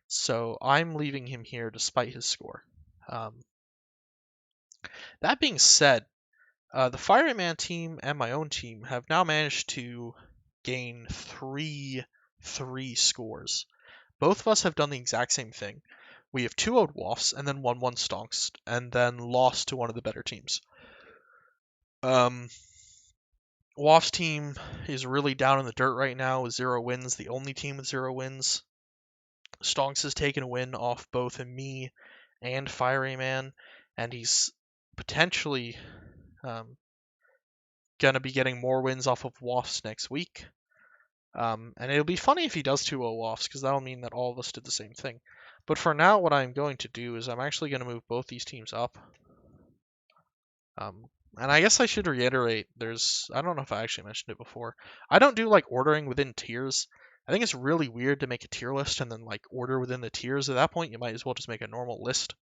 Speaker 1: So I'm leaving him here despite his score. That being said, the Fireman team and my own team have now managed to gain three scores. Both of us have done the exact same thing. We have 2-0'd Woffs and then 1-1 Stonks and then lost to one of the better teams. Woff's team is really down in the dirt right now with 0 wins, the only team with 0 wins. Stonks has taken a win off both me and Fireman, and he's potentially going to be getting more wins off of Woffs next week. And it'll be funny if he does 2-0 Woffs, because that'll mean that all of us did the same thing. But for now, what I'm going to do is I'm actually going to move both these teams up. And I guess I should reiterate, I don't know if I actually mentioned it before. I don't do like ordering within tiers. I think it's really weird to make a tier list and then like order within the tiers. At that point, you might as well just make a normal list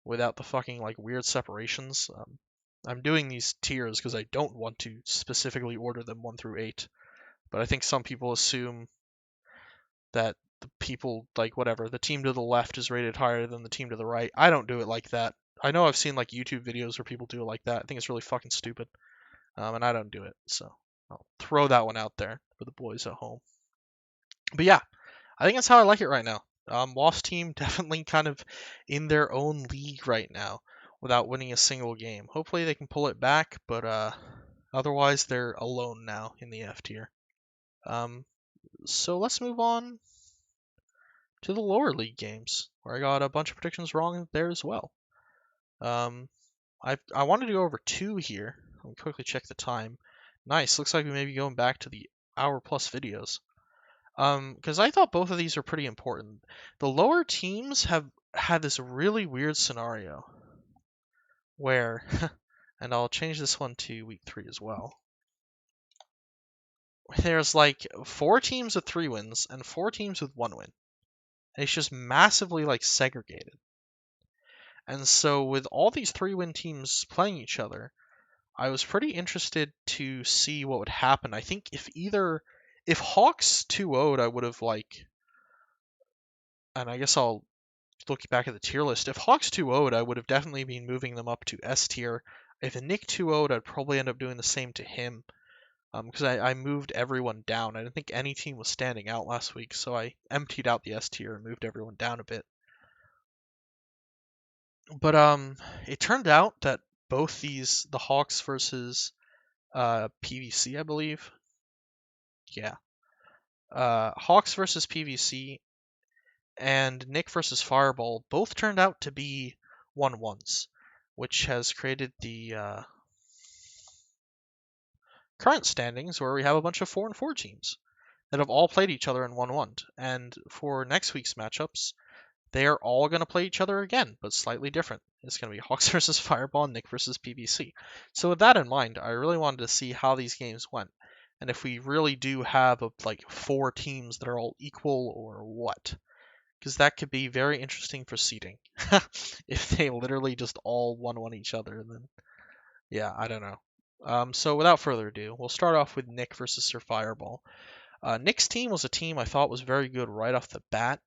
Speaker 1: without the fucking like weird separations. I'm doing these tiers because I don't want to specifically order them 1 through 8. But I think some people assume that the people, like, whatever, the team to the left is rated higher than the team to the right. I don't do it like that. I know I've seen like YouTube videos where people do it like that. I think it's really fucking stupid, and I don't do it. So I'll throw that one out there for the boys at home. But yeah, I think that's how I like it right now. Wasp team definitely kind of in their own league right now without winning a single game. Hopefully they can pull it back, but otherwise they're alone now in the F tier. So let's move on to the lower league games, where I got a bunch of predictions wrong there as well. I wanted to go over two here. Let me quickly check the time. Nice, looks like we may be going back to the hour plus videos. Because I thought both of these are pretty important. The lower teams have had this really weird scenario where, and I'll change this one to week 3 as well. There's like 4 teams with 3 wins and 4 teams with 1 win. And it's just massively like segregated. And so with all these 3-win teams playing each other, I was pretty interested to see what would happen. I think if Hawks 2-0'd, I would have like, and I guess I'll look back at the tier list. If Hawks 2-0'd, I would have definitely been moving them up to S tier. If Nick 2-0'd, I'd probably end up doing the same to him. Because I moved everyone down. I didn't think any team was standing out last week, so I emptied out the S tier and moved everyone down a bit. But it turned out that both these, the Hawks versus PVC, I believe. Yeah. Hawks versus PVC and Nick versus Fireball both turned out to be 1-1s, which has created the current standings where we have a bunch of 4-4 teams that have all played each other and 1-1. And for next week's matchups, they are all going to play each other again, but slightly different. It's going to be Hawks versus Fireball, Nick versus PVC. So with that in mind, I really wanted to see how these games went, and if we really do have like 4 teams that are all equal or what. Because that could be very interesting for seeding. If they literally just all 1-1 each other, then yeah, I don't know. So without further ado, we'll start off with Nick versus Sir Fireball. Nick's team was a team I thought was very good right off the bat.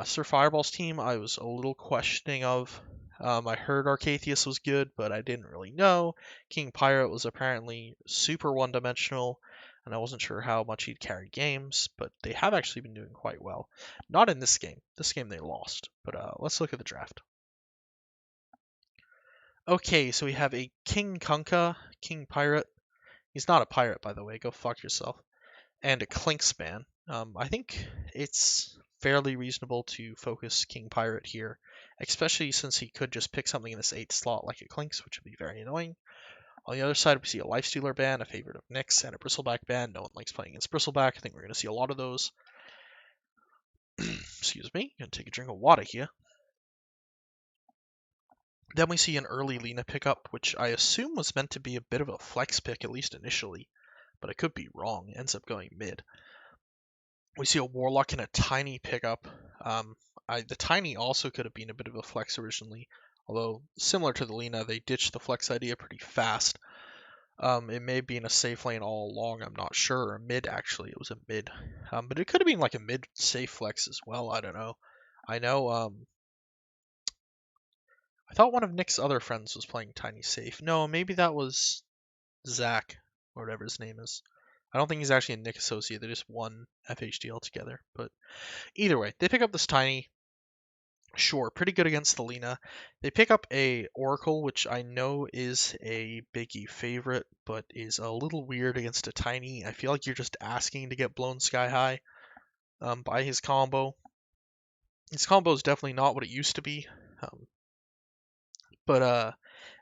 Speaker 1: Sir Fireball's team I was a little questioning of. I heard Arcatheus was good, but I didn't really know. King Pirate was apparently super one-dimensional, and I wasn't sure how much he'd carry games, but they have actually been doing quite well. Not in this game. This game they lost, but let's look at the draft. Okay, so we have a King Kunkka, King Pirate. He's not a pirate, by the way. Go fuck yourself. And a Clinkspan. I think it's fairly reasonable to focus King Pirate here, especially since he could just pick something in this 8th slot like a Clinks, which would be very annoying. On the other side, we see a Lifestealer ban, a favorite of Nyx, and a Bristleback ban. No one likes playing against Bristleback. I think we're going to see a lot of those. Excuse me. Going to take a drink of water here. Then we see an early Lina pickup, which I assume was meant to be a bit of a flex pick, at least initially, but I could be wrong. It ends up going mid. We see a Warlock in a Tiny pickup. The Tiny also could have been a bit of a flex originally, although similar to the Lina, they ditched the flex idea pretty fast. It may be in a safe lane all along, I'm not sure. A mid, actually, it was a mid. But it could have been like a mid safe flex as well, I don't know. I know, I thought one of Nick's other friends was playing Tiny safe. No, maybe that was Zach, or whatever his name is. I don't think he's actually a Nick associate, they just won FHDL together, but either way, they pick up this Tiny. Sure, pretty good against the Lina. They pick up a Oracle, which I know is a Biggie favorite, but is a little weird against a Tiny. I feel like you're just asking to get blown sky high by his combo. His combo is definitely not what it used to be, but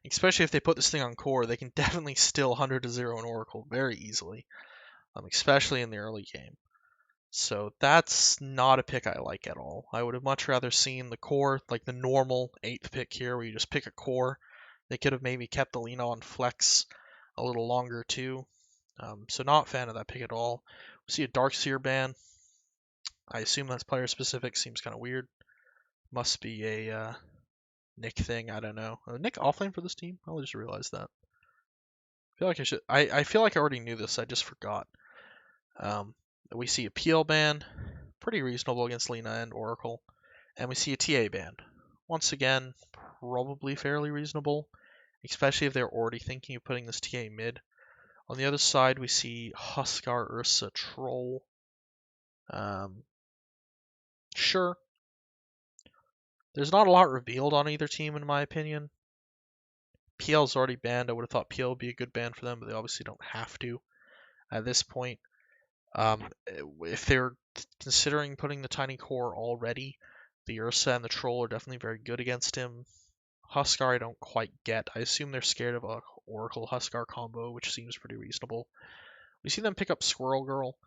Speaker 1: especially if they put this thing on core, they can definitely still 100-0 an Oracle very easily, especially in the early game. So that's not a pick I like at all. I would have much rather seen the core, like the normal 8th pick here, where you just pick a core. They could have maybe kept the Lina on flex a little longer too. So not a fan of that pick at all. We see a Darkseer ban. I assume that's player specific. Seems kind of weird. Must be a Nick thing. I don't know. Nick offlane for this team? I just realized that. I feel like I should. I feel like I already knew this. I just forgot. We see a PL ban. pretty reasonable against Lina and Oracle. And we see a TA ban. Once again, probably fairly reasonable, especially if they're already thinking of putting this TA mid. On the other side, we see Huskar, Ursa, Troll. Sure. There's not a lot revealed on either team, in my opinion. PL's already banned. I would have thought PL would be a good ban for them, but they obviously don't have to at this point. If they're considering putting the Tiny Core already, the Ursa and the Troll are definitely very good against him. Huskar I don't quite get. I assume they're scared of a Oracle Huskar combo, which seems pretty reasonable. We see them pick up Squirrel Girl.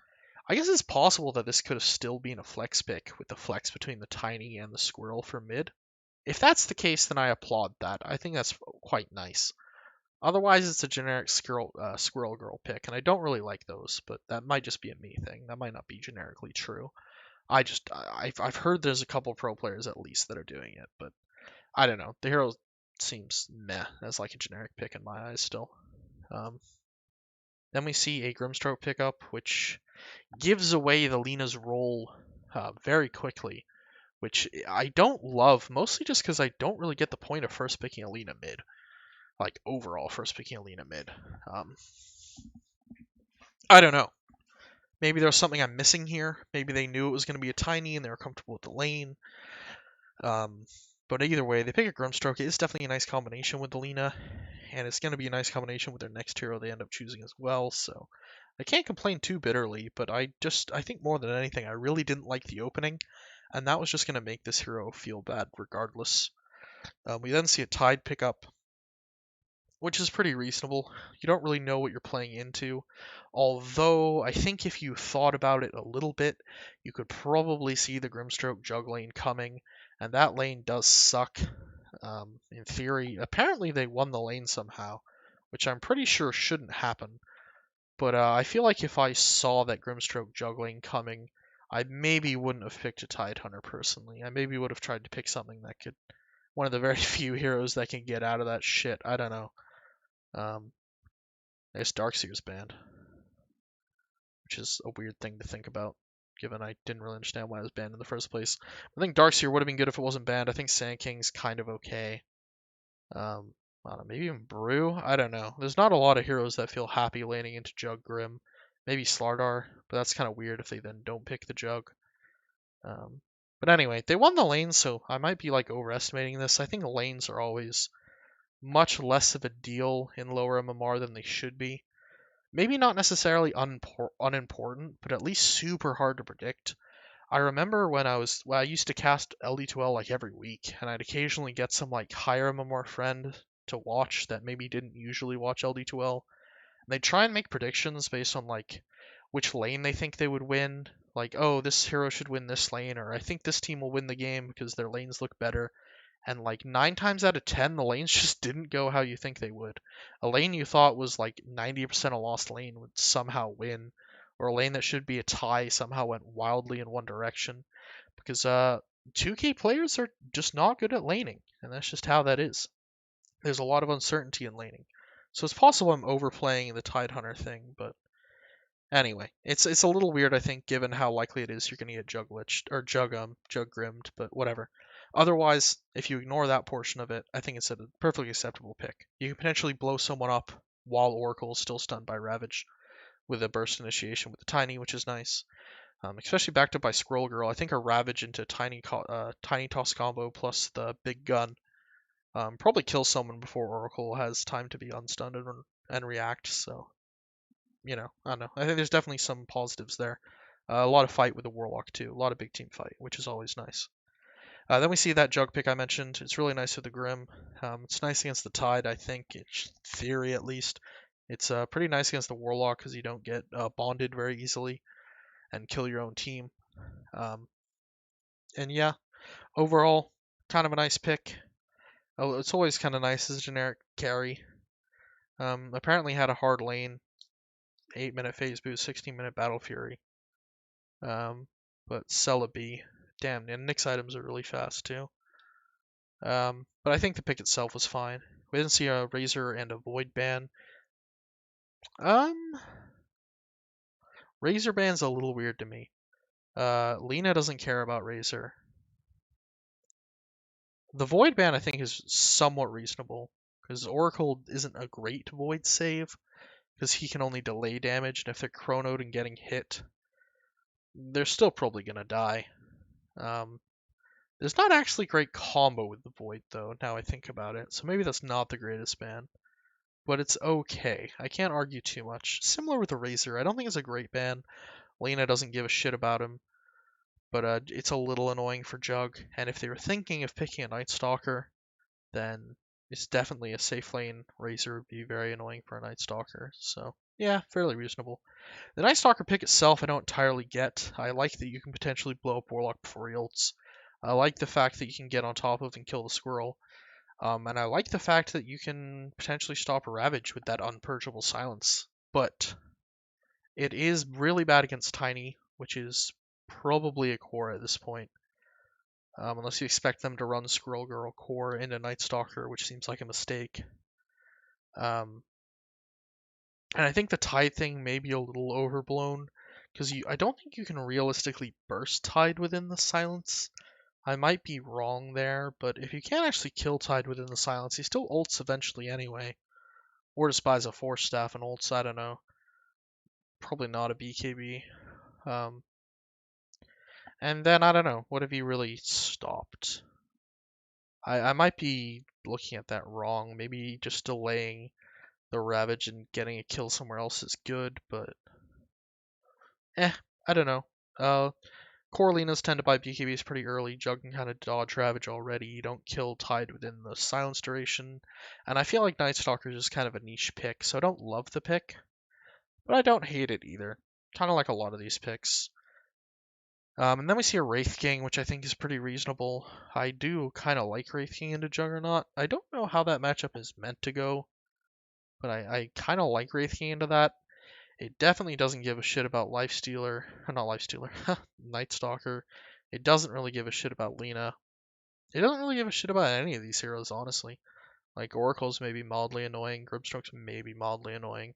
Speaker 1: I guess it's possible that this could have still been a flex pick with the flex between the Tiny and the Squirrel for mid. If that's the case, then I applaud that. I think that's quite nice. Otherwise, it's a generic Squirrel Girl pick, and I don't really like those, but that might just be a me thing. That might not be generically true. I've heard there's a couple pro players at least that are doing it, but I don't know. The hero seems meh as like a generic pick in my eyes still. Then we see a Grimstroke pickup, which gives away the Lina's role very quickly, which I don't love, mostly just because I don't really get the point of first picking a Lina mid. Like, overall, first picking a Lina mid. I don't know. Maybe there's something I'm missing here. Maybe they knew it was going to be a Tiny and they were comfortable with the lane. But either way, they pick a Grimstroke. It is definitely a nice combination with the Lina, and it's going to be a nice combination with their next hero they end up choosing as well, so I can't complain too bitterly, but I think more than anything, I really didn't like the opening, and that was just going to make this hero feel bad regardless. We then see a Tide pickup, which is pretty reasonable. You don't really know what you're playing into, although I think if you thought about it a little bit, you could probably see the Grimstroke jug lane coming, and that lane does suck. In theory, apparently they won the lane somehow, which I'm pretty sure shouldn't happen. But I feel like if I saw that Grimstroke jug lane coming, I maybe wouldn't have picked a Tide Hunter personally. I maybe would have tried to pick something that could, one of the very few heroes that can get out of that shit. I don't know. I guess Darkseer's banned, which is a weird thing to think about, given I didn't really understand why it was banned in the first place. I think Darkseer would have been good if it wasn't banned. I think Sand King's kind of okay. I don't know, maybe even Brew? I don't know. There's not a lot of heroes that feel happy laning into Jug Grim. Maybe Slardar, but that's kind of weird if they then don't pick the Jug. But anyway, they won the lanes, so I might be like overestimating this. I think lanes are always much less of a deal in lower MMR than they should be. Maybe not necessarily unimportant, but at least super hard to predict. I remember when I used to cast LD2L like every week, and I'd occasionally get some like higher MMR friend to watch that maybe didn't usually watch LD2L. And they'd try and make predictions based on like which lane they think they would win. Like, oh, this hero should win this lane, or I think this team will win the game because their lanes look better. And like 9 times out of 10, the lanes just didn't go how you think they would. A lane you thought was like 90% a lost lane would somehow win, or a lane that should be a tie somehow went wildly in one direction. Because 2K players are just not good at laning, and that's just how that is. There's a lot of uncertainty in laning. So it's possible I'm overplaying the Tide Hunter thing, but anyway, it's a little weird, I think, given how likely it is you're gonna get jug glitched or jug grimmed, but whatever. Otherwise, if you ignore that portion of it, I think it's a perfectly acceptable pick. You can potentially blow someone up while Oracle is still stunned by Ravage with a burst initiation with the Tiny, which is nice. Especially backed up by Squirrel Girl. I think a Ravage into Tiny Toss combo plus the big gun probably kills someone before Oracle has time to be unstunned and react. So I don't know. I think there's definitely some positives there. A lot of fight with the Warlock too. A lot of big team fight, which is always nice. Then we see that Jug pick I mentioned. It's really nice with the Grim. It's nice against the Tide, I think, in theory at least. It's pretty nice against the Warlock because you don't get bonded very easily and kill your own team. And yeah, overall, kind of a nice pick. Oh, it's always kind of nice as a generic carry. Apparently had a hard lane, 8-minute phase boost, 16-minute battle fury. But Celebi, damn, and Nyx items are really fast too. But I think the pick itself was fine. We didn't see a Razor and a Void ban. Razor ban's a little weird to me. Lena doesn't care about Razor. The Void ban, I think, is somewhat reasonable, because Oracle isn't a great Void save, because he can only delay damage, and if they're chronoed and getting hit, they're still probably going to die. There's not actually great combo with the Void, though, now I think about it, so maybe that's not the greatest ban. But it's okay. I can't argue too much. Similar with the Razor, I don't think it's a great ban. Lena doesn't give a shit about him, but it's a little annoying for Jug, and if they were thinking of picking a Night Stalker, then it's definitely a safe lane. Razor would be very annoying for a Night Stalker, so yeah, fairly reasonable. The Night Stalker pick itself I don't entirely get. I like that you can potentially blow up Warlock before he ults. I like the fact that you can get on top of and kill the squirrel. And I like the fact that you can potentially stop a Ravage with that unpurgeable silence. But it is really bad against Tiny, which is probably a core at this point. Unless you expect them to run Squirrel Girl core into Night Stalker, which seems like a mistake. And I think the Tide thing may be a little overblown, because I don't think you can realistically burst Tide within the silence. I might be wrong there, but if you can't actually kill Tide within the silence, he still ults eventually anyway. Or despises a Force Staff and ults, I don't know. Probably not a BKB. And then, I don't know, what have you really stopped? I might be looking at that wrong. Maybe just delaying the Ravage and getting a kill somewhere else is good, but I don't know. Corelinas tend to buy BKBs pretty early. Jug can kind of dodge Ravage already. You don't kill Tide within the silence duration. And I feel like Night Stalker is just kind of a niche pick, so I don't love the pick, but I don't hate it either. Kind of like a lot of these picks. And then we see a Wraith King, which I think is pretty reasonable. I do kind of like Wraith King into Juggernaut. I don't know how that matchup is meant to go, but I kind of like Wraith King into that. It definitely doesn't give a shit about Lifestealer, or not Lifestealer, Night Stalker. It doesn't really give a shit about Lena. It doesn't really give a shit about any of these heroes, honestly. Like, Oracle's maybe mildly annoying, Grimstroke's maybe mildly annoying.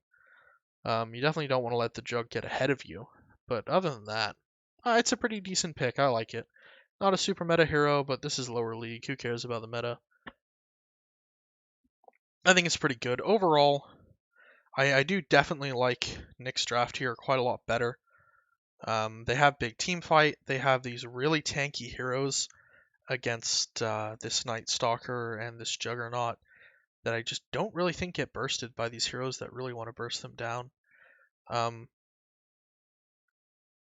Speaker 1: You definitely don't want to let the Jug get ahead of you, but other than that, it's a pretty decent pick. I like it. Not a super meta hero, but this is lower league. Who cares about the meta? I think it's pretty good. Overall, I do definitely like Nick's draft here quite a lot better. They have big team fight. They have these really tanky heroes against this Night Stalker and this Juggernaut that I just don't really think get bursted by these heroes that really want to burst them down.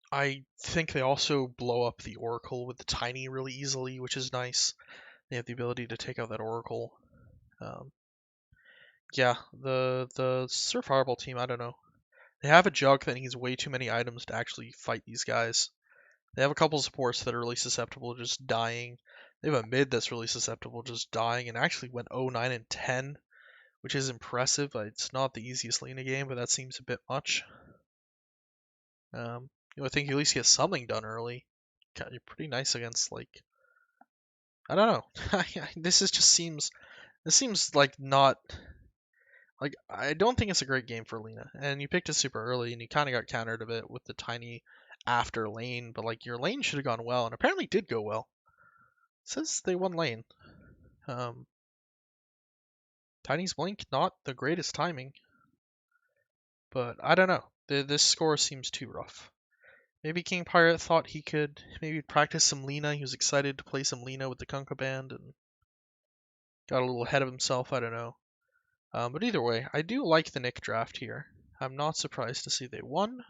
Speaker 1: I think they also blow up the Oracle with the Tiny really easily, which is nice. They have the ability to take out that Oracle. Yeah, the Sir Fireball team, I don't know. They have a Jug that needs way too many items to actually fight these guys. They have a couple supports that are really susceptible to just dying. They have a mid that's really susceptible to just dying and actually went 0, 9, and 10, which is impressive. It's not the easiest lane in the game, but that seems a bit much. I think you at least get something done early. You're pretty nice against, like, I don't know. This seems like not, like, I don't think it's a great game for Lena. And you picked it super early, and you kind of got countered a bit with the Tiny after lane, but like your lane should have gone well, and apparently did go well. It says they won lane. Tiny's blink, not the greatest timing, but I don't know. This score seems too rough. Maybe King Pirate thought he could maybe practice some Lena. He was excited to play some Lena with the Kunkka band and got a little ahead of himself. I don't know. But either way, I do like the Nick draft here. I'm not surprised to see they won.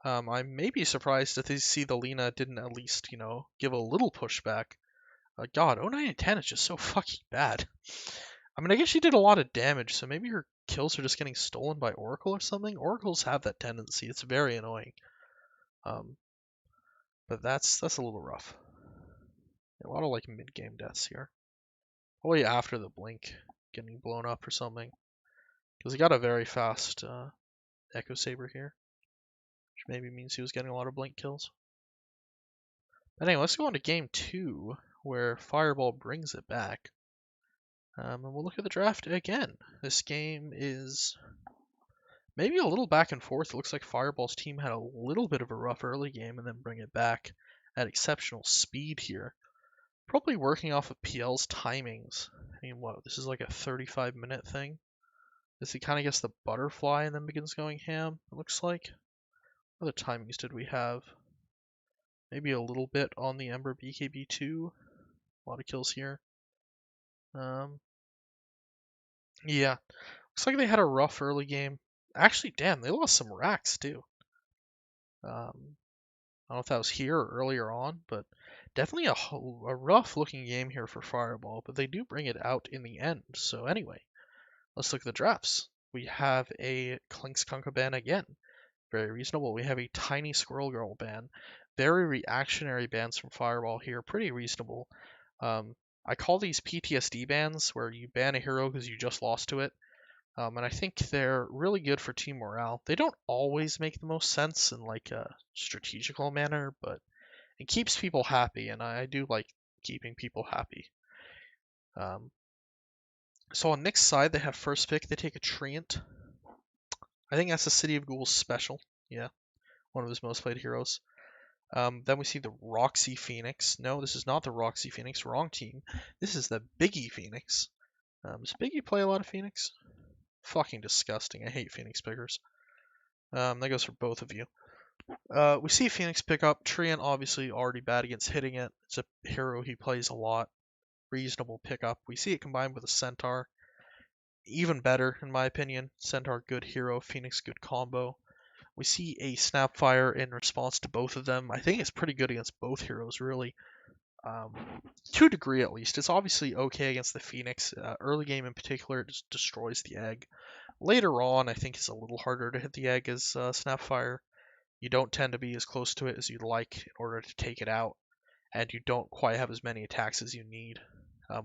Speaker 1: I may be surprised to see the Lena didn't at least, give a little pushback. God, 09 and 10 is just so fucking bad. I mean, I guess she did a lot of damage, so maybe her kills are just getting stolen by Oracle or something. Oracles have that tendency. It's very annoying. But that's a little rough. A lot of like mid-game deaths here. Probably after the blink getting blown up or something. Because he got a very fast Echo Saber here. Which maybe means he was getting a lot of blink kills. But anyway, let's go on to game 2, where Fireball brings it back. And we'll look at the draft again. This game is Maybe a little back and forth. It looks like Fireball's team had a little bit of a rough early game and then bring it back at exceptional speed here. Probably working off of PL's timings. I mean, what? This is like a 35-minute thing. As he kind of gets the butterfly and then begins going ham, it looks like. What other timings did we have? Maybe a little bit on the Ember BKB2. A lot of kills here. Yeah. Looks like they had a rough early game. Actually, damn, they lost some racks too. I don't know if that was here or earlier on, but definitely a rough looking game here for Fireball, but they do bring it out in the end. So anyway, let's look at the drafts. We have a Klink's Kunkka ban again. Very reasonable. We have a Tiny Squirrel Girl ban. Very reactionary bans from Fireball here. Pretty reasonable. I call these PTSD bans, where you ban a hero because you just lost to it. And I think they're really good for team morale. They don't always make the most sense in like a strategical manner, but it keeps people happy, and I do like keeping people happy. So on Nick's side, they have first pick. They take a Treant. I think that's the City of Ghouls special. Yeah, one of his most played heroes. Then we see the Roxy Phoenix. No, this is not the Roxy Phoenix. Wrong team. This is the Biggie Phoenix. Does Biggie play a lot of Phoenix? Fucking disgusting. I hate Phoenix pickers. That goes for both of you. We see Phoenix pick up. Treant obviously already bad against hitting it. It's a hero he plays a lot. Reasonable pickup. We see it combined with a Centaur. Even better, in my opinion. Centaur, good hero. Phoenix, good combo. We see a Snapfire in response to both of them. I think it's pretty good against both heroes, really. To a degree, at least. It's obviously okay against the Phoenix. Early game in particular, it just destroys the egg. Later on, I think it's a little harder to hit the egg as Snapfire. You don't tend to be as close to it as you'd like in order to take it out, and you don't quite have as many attacks as you need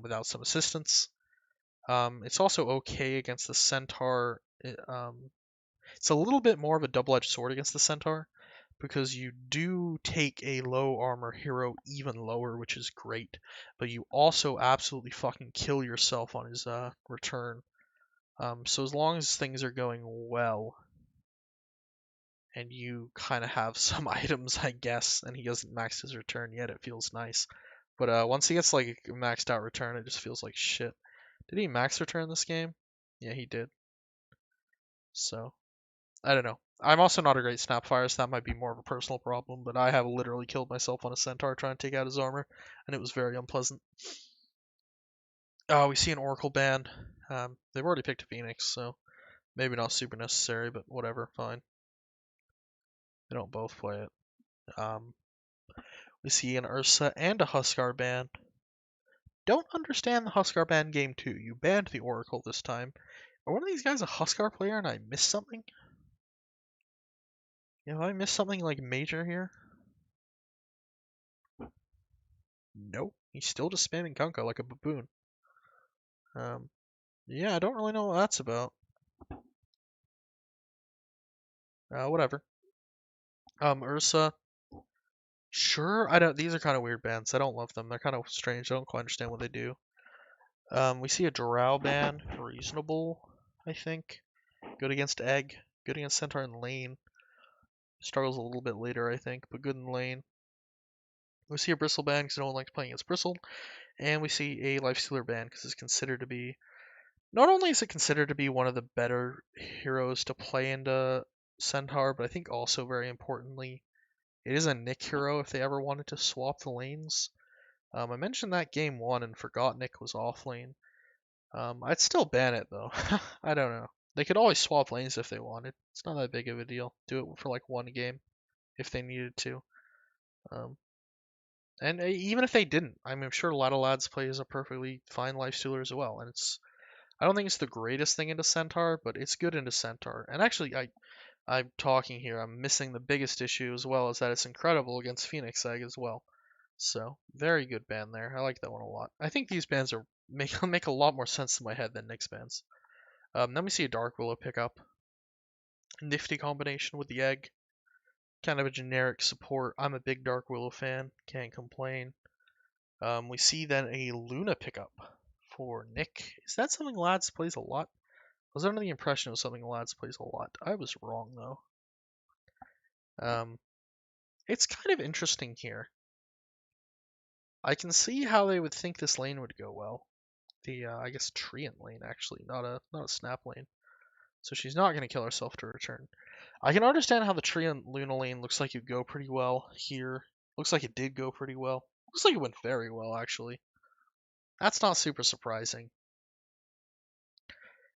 Speaker 1: without some assistance. It's also okay against the Centaur. It's a little bit more of a double-edged sword against the Centaur, because you do take a low armor hero even lower, which is great, but you also absolutely fucking kill yourself on his return. So as long as things are going well, and you kind of have some items, I guess, and he hasn't maxed his return yet, it feels nice. But once he gets like a maxed out return, it just feels like shit. Did he max return this game? Yeah, he did. So, I don't know. I'm also not a great Snapfire, so that might be more of a personal problem, but I have literally killed myself on a Centaur trying to take out his armor, and it was very unpleasant. We see an Oracle ban. They've already picked a Phoenix, so maybe not super necessary, but whatever, fine. They don't both play it. We see an Ursa and a Huskar ban. Don't understand the Huskar ban game too. You banned the Oracle this time. Are one of these guys a Huskar player and I missed something? Yeah, have I missed something like major here? Nope. He's still just spamming Kunkka like a baboon. Yeah, I don't really know what that's about. Whatever. Ursa. Sure, I don't. These are kind of weird bans. I don't love them. They're kind of strange. I don't quite understand what they do. We see a Drow ban. Reasonable, I think. Good against Egg. Good against Centaur and Lane. Struggles a little bit later, I think, but good in lane. We see a Bristle ban because no one likes playing against Bristle. And we see a Lifestealer ban because it's considered to be... Not only is it considered to be one of the better heroes to play into Centaur, but I think also very importantly, it is a Nick hero if they ever wanted to swap the lanes. I mentioned that game 1 and forgot Nick was off lane. I'd still ban it though. I don't know. They could always swap lanes if they wanted. It's not that big of a deal. Do it for like one game if they needed to. And even if they didn't, I'm sure a lot of lads play as a perfectly fine Lifestealer as well. And I don't think it's the greatest thing into Centaur, but it's good into Centaur. And actually, I'm talking here. I'm missing the biggest issue as well, is that it's incredible against Phoenix Egg as well. So very good ban there. I like that one a lot. I think these bans make a lot more sense in my head than Nyx bans. Then we see a Dark Willow pickup. Nifty combination with the egg. Kind of a generic support. I'm a big Dark Willow fan. Can't complain. We see then a Luna pickup for Nick. Is that something lads plays a lot? was under the impression it was something Lads plays a lot. I was wrong though. It's kind of interesting here. I can see how they would think this lane would go well. The I guess Treant lane actually, not a snap lane. So she's not gonna kill herself to return. I can understand how the Treant Luna lane looks like it go pretty well here. Looks like it did go pretty well. Looks like it went very well actually. That's not super surprising.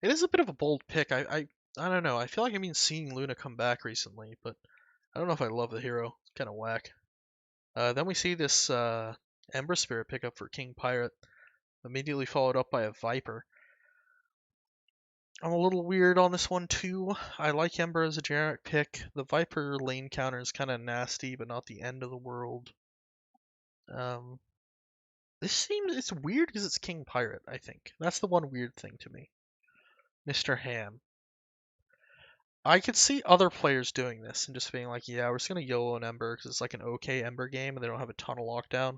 Speaker 1: It is a bit of a bold pick. I don't know. I feel like I've been seeing Luna come back recently, but I don't know if I love the hero. It's kind of whack. Then we see this Ember Spirit pickup for King Pirate, immediately followed up by a Viper. I'm a little weird on this one too. I like Ember as a generic pick. The Viper lane counter is kind of nasty, but not the end of the world. It's weird because it's King Pirate, I think. That's the one weird thing to me. Mr. Ham. I could see other players doing this and just being like, yeah, we're just going to YOLO an Ember because it's like an okay Ember game and they don't have a ton of lockdown.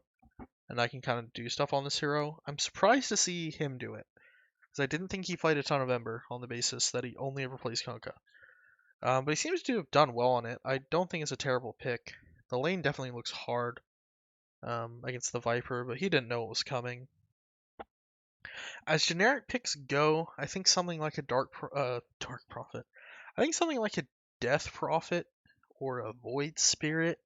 Speaker 1: And I can kind of do stuff on this hero. I'm surprised to see him do it. Because I didn't think he played a ton of Ember on the basis that he only ever plays Kunkka. But he seems to have done well on it. I don't think it's a terrible pick. The lane definitely looks hard against the Viper, but he didn't know it was coming. As generic picks go, I think something like a Dark Prophet. I think something like a Death Prophet or a Void Spirit,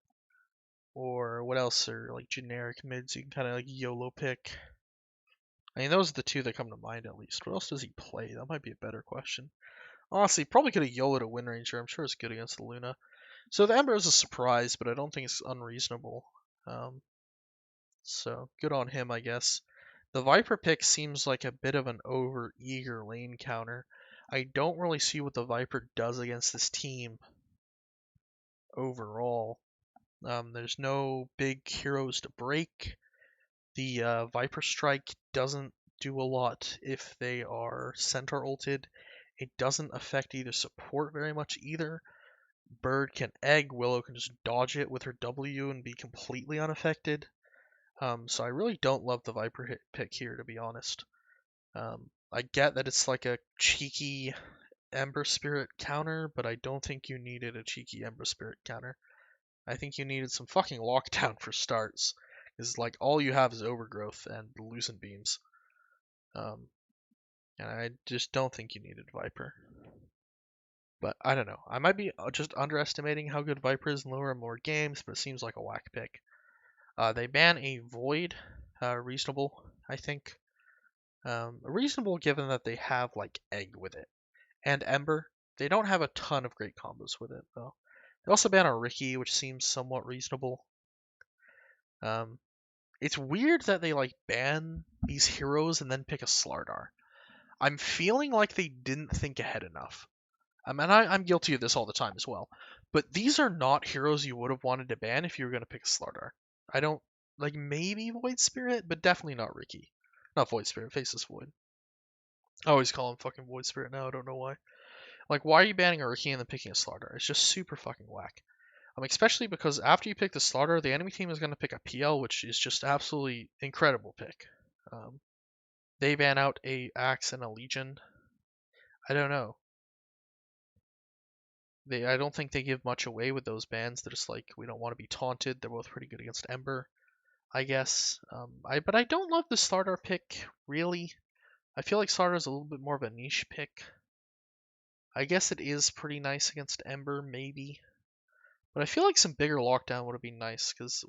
Speaker 1: or what else are like generic mids you can kind of like YOLO pick. I mean, those are the two that come to mind at least. What else does he play? That might be a better question. Honestly, probably could have YOLO'd a Wind Ranger. I'm sure it's good against the Luna. So the Ember is a surprise, but I don't think it's unreasonable. So good on him, I guess. The Viper pick seems like a bit of an over-eager lane counter. I don't really see what the Viper does against this team overall. There's no big heroes to break. The Viper Strike doesn't do a lot if they are centaur ulted. It doesn't affect either support very much either. Bird can egg, Willow can just dodge it with her W and be completely unaffected. So I really don't love the Viper pick here, to be honest. I get that it's like a cheeky Ember Spirit counter, but I don't think you needed a cheeky Ember Spirit counter. I think you needed some fucking lockdown for starts. Because, like, all you have is Overgrowth and Lucent Beams. And I just don't think you needed Viper. But I don't know. I might be just underestimating how good Viper is in lower and more games, but it seems like a whack pick. They ban a Void. Reasonable, I think. Reasonable given that they have, like, Egg with it. And Ember. They don't have a ton of great combos with it, though. They also ban a Riki, which seems somewhat reasonable. It's weird that they, like, ban these heroes and then pick a Slardar. I'm feeling like they didn't think ahead enough. And I'm guilty of this all the time as well. But these are not heroes you would have wanted to ban if you were going to pick a Slardar. I don't, like, maybe Void Spirit, but definitely not Riki. Not Void Spirit, Faceless Void. I always call him fucking Void Spirit now, I don't know why. Like, why are you banning a Riki and then picking a Slardar? It's just super fucking whack. Especially because after you pick the Slardar, the enemy team is going to pick a PL, which is just absolutely incredible pick. They ban out a Axe and a Legion. I don't know. I don't think they give much away with those bans. They're just like, we don't want to be taunted. They're both pretty good against Ember, I guess. But I don't love the Slardar pick, really. I feel like Slardar is a little bit more of a niche pick. I guess it is pretty nice against Ember, maybe. But I feel like some bigger lockdown would have been nice, because,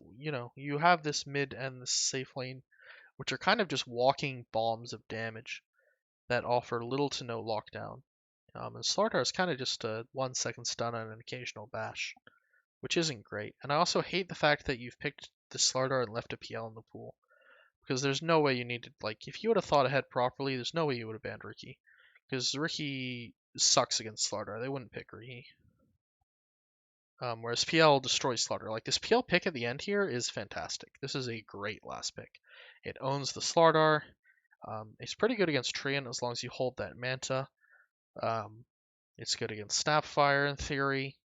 Speaker 1: you have this mid and this safe lane, which are kind of just walking bombs of damage that offer little to no lockdown. And Slardar is kind of just a 1 second stun and an occasional bash, which isn't great. And I also hate the fact that you've picked the Slardar and left a PL in the pool, because there's no way you needed, like, if you would have thought ahead properly, there's no way you would have banned Riki, because Riki sucks against Slardar. They wouldn't pick Riki. Whereas PL destroys Slardar. Like, this PL pick at the end here is fantastic. This is a great last pick. It owns the Slardar. It's pretty good against Treant as long as you hold that Manta. It's good against Snapfire in theory,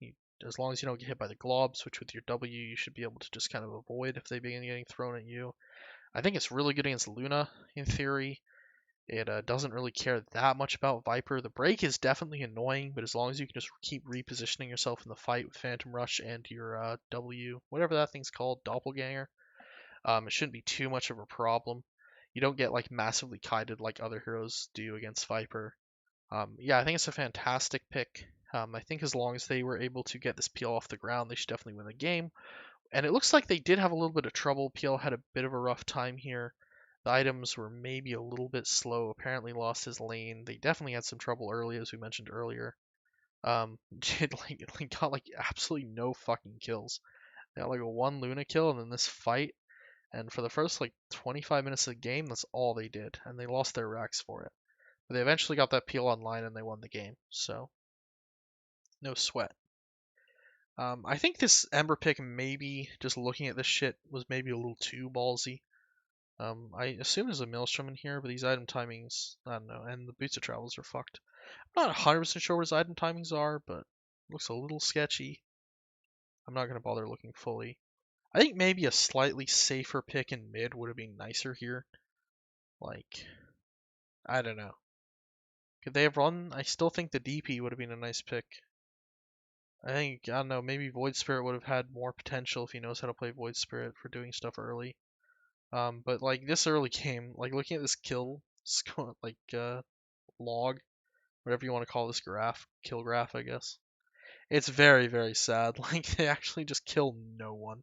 Speaker 1: as long as you don't get hit by the globs, which with your W you should be able to just kind of avoid if they begin getting thrown at you. I think it's really good against Luna in theory. It doesn't really care that much about Viper. The break is definitely annoying, but as long as you can just keep repositioning yourself in the fight with Phantom Rush and your W, whatever that thing's called, Doppelganger, it shouldn't be too much of a problem. You don't get like massively kited like other heroes do against Viper. Yeah, I think it's a fantastic pick. I think as long as they were able to get this PL off the ground, they should definitely win the game. And it looks like they did have a little bit of trouble. PL had a bit of a rough time here. The items were maybe a little bit slow. Apparently lost his lane. They definitely had some trouble early, as we mentioned earlier. Did got like absolutely no fucking kills. They got like a one Luna kill and then this fight. And for the first like 25 minutes of the game, that's all they did, and they lost their racks for it. But they eventually got that peel online and they won the game. So no sweat. I think this Ember pick, maybe just looking at this shit, was maybe a little too ballsy. I assume there's a Maelstrom in here, but these item timings, I don't know, and the Boots of Travels are fucked. I'm not 100% sure what his item timings are, but looks a little sketchy. I'm not going to bother looking fully. I think maybe a slightly safer pick in mid would have been nicer here. Like, I don't know. Could they have run? I still think the DP would have been a nice pick. I don't know, maybe Void Spirit would have had more potential if he knows how to play Void Spirit for doing stuff early. But like this early game, like looking at this kill, like log, whatever you want to call this graph, kill graph, I guess. It's very, very sad. Like they actually just kill no one.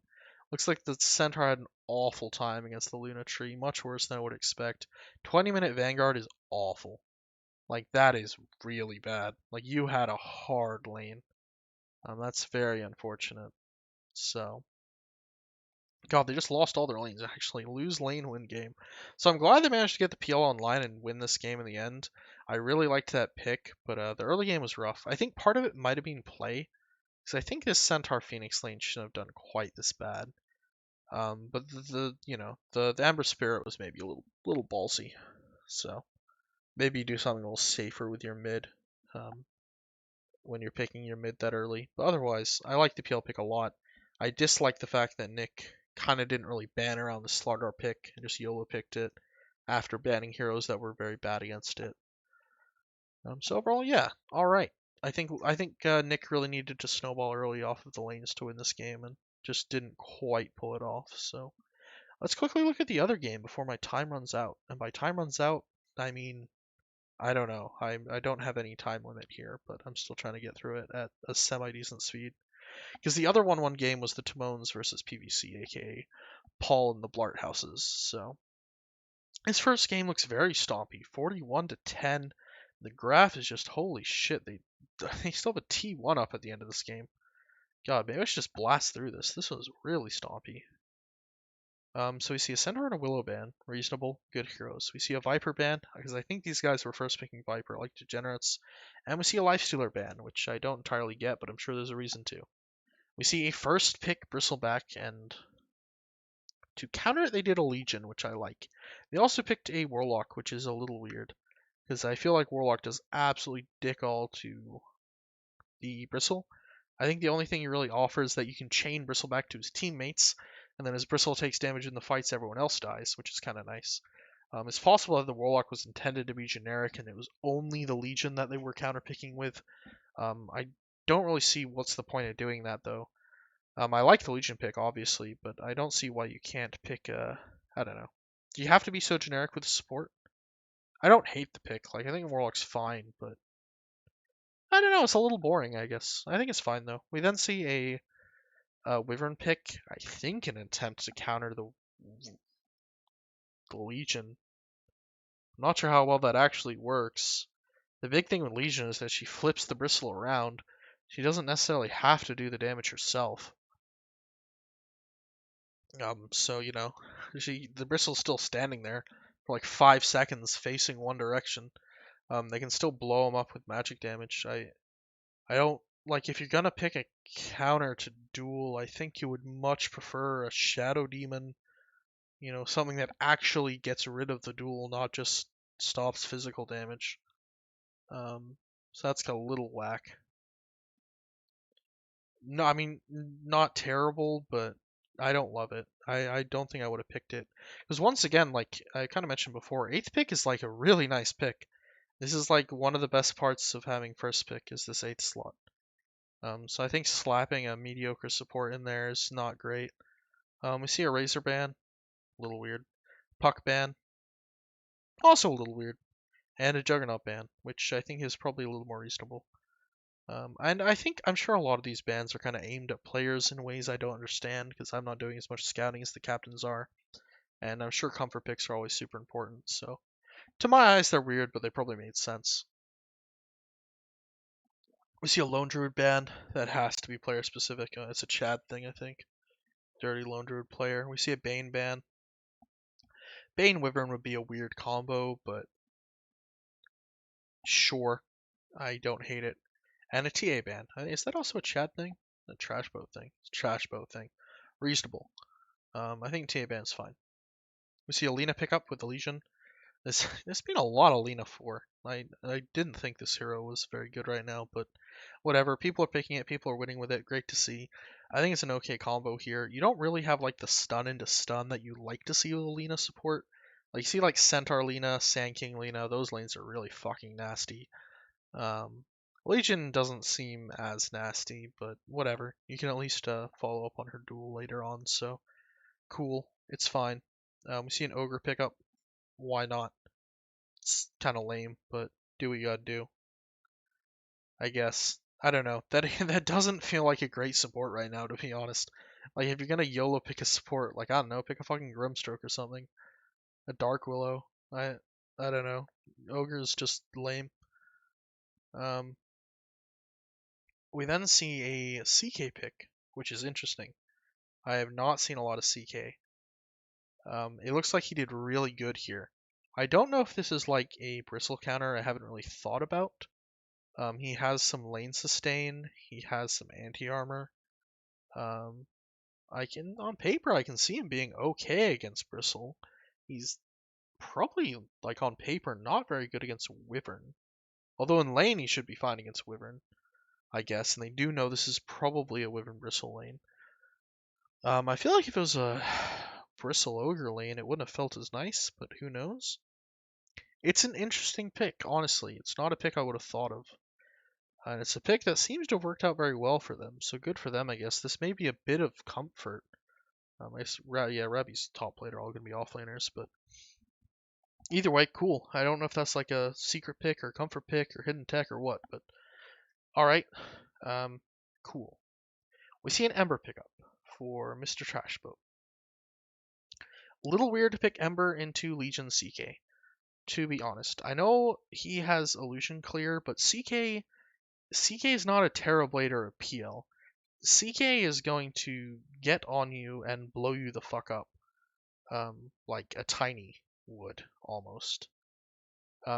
Speaker 1: Looks like the Centaur had an awful time against the Luna tree, much worse than I would expect. 20-minute Vanguard is awful. Like that is really bad. Like you had a hard lane. That's very unfortunate. So, God, they just lost all their lanes. Actually, lose lane, win game. So I'm glad they managed to get the PL online and win this game in the end. I really liked that pick, but the early game was rough. I think part of it might have been play, because I think this Centaur Phoenix lane shouldn't have done quite this bad. But the Amber Spirit was maybe a little ballsy. So maybe do something a little safer with your mid. When you're picking your mid that early. But otherwise, I like the PL pick a lot. I dislike the fact that Nick kind of didn't really ban around the Slardar pick and just YOLO picked it after banning heroes that were very bad against it. So overall, yeah, all right. I think Nick really needed to snowball early off of the lanes to win this game and just didn't quite pull it off. So let's quickly look at the other game before my time runs out. And by time runs out, I mean I don't know. I don't have any time limit here, but I'm still trying to get through it at a semi-decent speed. Because the other 1-1 game was the Timones versus PVC, aka Paul and the Blart houses. So his first game looks very stompy, 41-10. The graph is just holy shit. They still have a T1 up at the end of this game. God, maybe I should just blast through this. This was really stompy. So we see a Centaur and a Willow ban, reasonable, good heroes. We see a Viper ban, because I think these guys were first picking Viper, like Degenerates. And we see a Lifestealer ban, which I don't entirely get, but I'm sure there's a reason to. We see a first pick Bristleback, and to counter it, they did a Legion, which I like. They also picked a Warlock, which is a little weird, because I feel like Warlock does absolutely dick all to the Bristle. I think the only thing he really offers is that you can chain Bristleback to his teammates, and then as Bristle takes damage in the fights, everyone else dies, which is kind of nice. It's possible that the Warlock was intended to be generic, and it was only the Legion that they were counterpicking with. I don't really see what's the point of doing that, though. I like the Legion pick, obviously, but I don't see why you can't pick a... I don't know. Do you have to be so generic with the support? I don't hate the pick. Like, I think Warlock's fine, but I don't know. It's a little boring, I guess. I think it's fine, though. We then see a Wyvern pick, I think an attempt to counter the Legion. I'm not sure how well that actually works. The big thing with Legion is that she flips the Bristle around. She doesn't necessarily have to do the damage herself. So the Bristle's still standing there for like 5 seconds facing one direction. They can still blow them up with magic damage. I don't like if you're gonna pick a counter to duel. I think you would much prefer a Shadow Demon. Something that actually gets rid of the duel, not just stops physical damage. So that's got a little whack. No, I mean not terrible, but I don't love it. I don't think I would have picked it because once again, like I kind of mentioned before, eighth pick is like a really nice pick. This is like one of the best parts of having first pick is this eighth slot. So I think slapping a mediocre support in there is not great. We see a Razor ban, a little weird. Puck ban, also a little weird. And a Juggernaut ban, which I think is probably a little more reasonable. And I'm sure a lot of these bans are kind of aimed at players in ways I don't understand because I'm not doing as much scouting as the captains are, and I'm sure comfort picks are always super important. So to my eyes, they're weird, but they probably made sense. We see a Lone Druid ban that has to be player specific. It's a Chad thing, I think. Dirty Lone Druid player. We see a Bane ban. Bane Wyvern would be a weird combo, but sure, I don't hate it. And a TA ban. Is that also a Chad thing? A trash boat thing. It's a trash boat thing. Reasonable. I think TA ban's fine. We see a Lena pickup with the Legion. There's been a lot of Lena 4. I didn't think this hero was very good right now, but whatever. People are picking it. People are winning with it. Great to see. I think it's an okay combo here. You don't really have like the stun into stun that you like to see with a Lena support. Like you see like Centaur Lena, Sand King Lena. Those lanes are really fucking nasty. Um, Legion doesn't seem as nasty, but whatever. You can at least follow up on her duel later on, so cool. It's fine. We see an Ogre pickup. Why not? It's kind of lame, but do what you gotta do. I guess. I don't know. That that doesn't feel like a great support right now, to be honest. Like if you're gonna YOLO pick a support, like I don't know, pick a fucking Grimstroke or something. A Dark Willow. I don't know. Ogre's just lame. Um, we then see a CK pick, which is interesting. I have not seen a lot of CK. It looks like he did really good here. I don't know if this is like a bristle counter I haven't really thought about. He has some lane sustain. He has some anti-armor. Um, on paper, I can see him being okay against bristle. He's probably, like on paper, not very good against Wyvern. Although in lane, he should be fine against Wyvern, I guess. And they do know this is probably a Wyvern bristle lane. I feel like if it was a Bristle Ogre lane, it wouldn't have felt as nice, but who knows? It's an interesting pick, honestly. It's not a pick I would have thought of. And it's a pick that seems to have worked out very well for them, so good for them, I guess. This may be a bit of comfort. Yeah, Rabi's top laner, all going to be offlaners, but either way, cool. I don't know if that's like a secret pick or comfort pick or hidden tech or what, but alright. Cool. We see an Ember pickup for Mr. Trashboat. A little weird to pick Ember into Legion CK, to be honest. I know he has Illusion Clear, but CK is not a Terrorblade or a PL. CK is going to get on you and blow you the fuck up, like a tiny would almost.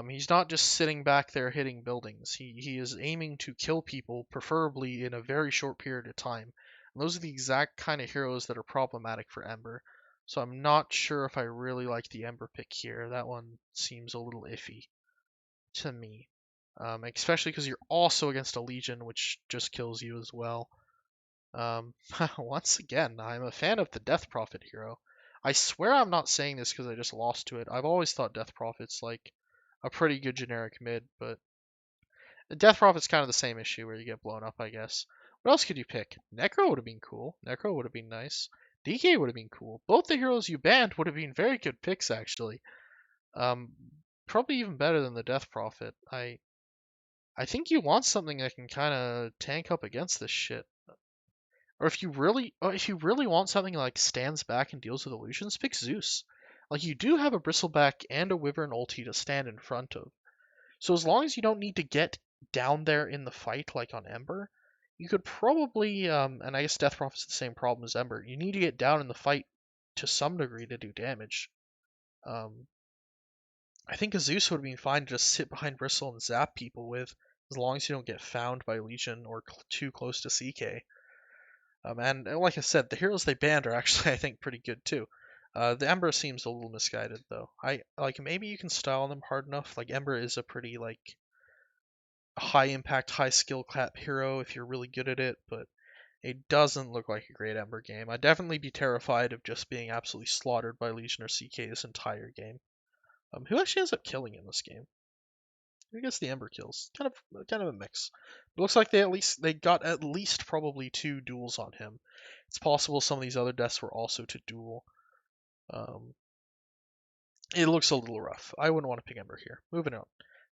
Speaker 1: He's not just sitting back there hitting buildings. He is aiming to kill people, preferably in a very short period of time. And those are the exact kind of heroes that are problematic for Ember. So I'm not sure if I really like the Ember pick here. That one seems a little iffy to me. Especially because you're also against a Legion, which just kills you as well. Once again, I'm a fan of the Death Prophet hero. I swear I'm not saying this because I just lost to it. I've always thought Death Prophet's like a pretty good generic mid, but Death Prophet's kind of the same issue where you get blown up, I guess. What else could you pick? Necro would have been cool. Necro would have been nice. DK would have been cool. Both the heroes you banned would have been very good picks, actually. Um, Probably even better than the Death Prophet. I think you want something that can kind of tank up against this shit. Or if you really want something like stands back and deals with illusions, pick Zeus. Like you do have a Bristleback and a Wyvern ulti to stand in front of. So as long as you don't need to get down there in the fight like on Ember, you could probably and I guess Death Prophet's the same problem as Ember. You need to get down in the fight to some degree to do damage. Um, I think a Zeus would have been fine to just sit behind Bristle and zap people with, as long as you don't get found by Legion or too close to CK. And like I said, the heroes they banned are actually, I think, pretty good too. The Ember seems a little misguided though. I like maybe you can style them hard enough. Like Ember is a pretty like high impact, high skill cap hero if you're really good at it, but It doesn't look like a great Ember game. I'd definitely be terrified of just being absolutely slaughtered by Legion or CK this entire game. Who actually ends up killing in this game? I guess the Ember kills. Kind of a mix. It looks like they got at least probably 2 duels on him. It's possible some of these other deaths were also to duel. It looks a little rough. I wouldn't want to pick Ember here. Moving on.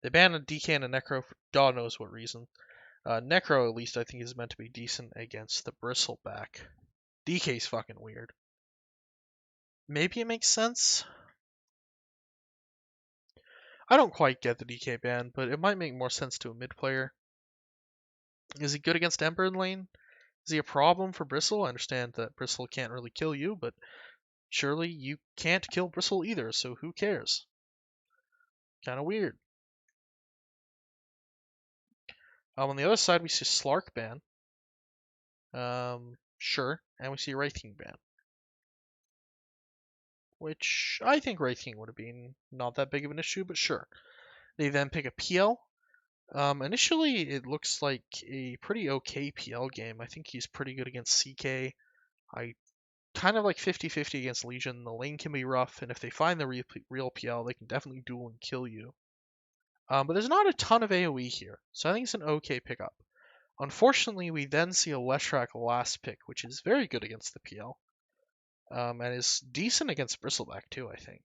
Speaker 1: They banned a DK and a Necro for God knows what reason. Necro, at least, I think is meant to be decent against the Bristleback. DK's fucking weird. Maybe it makes sense. I don't quite get the DK ban, but it might make more sense to a mid player. Is he good against Ember in lane? Is he a problem for Bristle? I understand that Bristle can't really kill you, but surely you can't kill Bristle either, so who cares? Kind of weird. On the other side, we see Slark ban. Sure, and we see Wraith King ban. Which I think Wraith King would have been not that big of an issue, but sure. They then pick a PL. Initially, it looks like a pretty okay PL game. I think he's pretty good against CK. I kind of like 50-50 against Legion. The lane can be rough, and if they find the real PL, they can definitely duel and kill you. But there's not a ton of AoE here, so I think it's an okay pickup. Unfortunately, we then see a Leshrac last pick, which is very good against the PL. And is decent against Bristleback too, I think.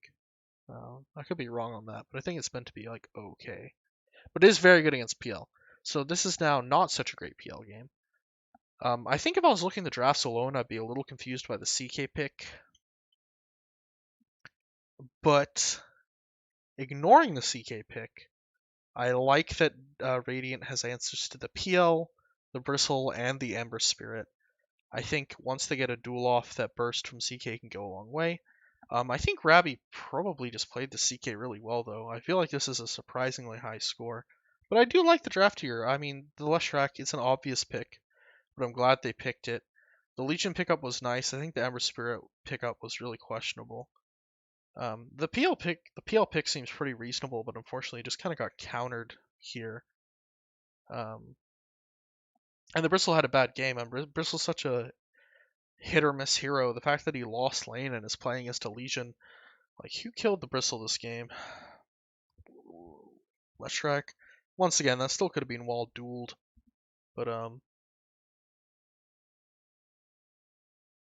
Speaker 1: I could be wrong on that, but I think it's meant to be like okay. But it is very good against PL. So this is now not such a great PL game. I think if I was looking at the drafts alone, I'd be a little confused by the CK pick. But ignoring the CK pick, I like that Radiant has answers to the PL, the Bristle, and the Ember Spirit. I think once they get a duel off, that burst from CK can go a long way. I think Rabby probably just played the CK really well, though. I feel like this is a surprisingly high score. But I do like the draft here. I mean, the Leshrac, it's an obvious pick, but I'm glad they picked it. The Legion pickup was nice. I think the Ember Spirit pickup was really questionable. The PL pick seems pretty reasonable, but unfortunately just kind of got countered here. And the Bristle had a bad game. Bristle's such a hit or miss hero. The fact that he lost lane and is playing against a Legion, like who killed the Bristle this game? Leshrac. Once again, that still could have been wall dueled, but I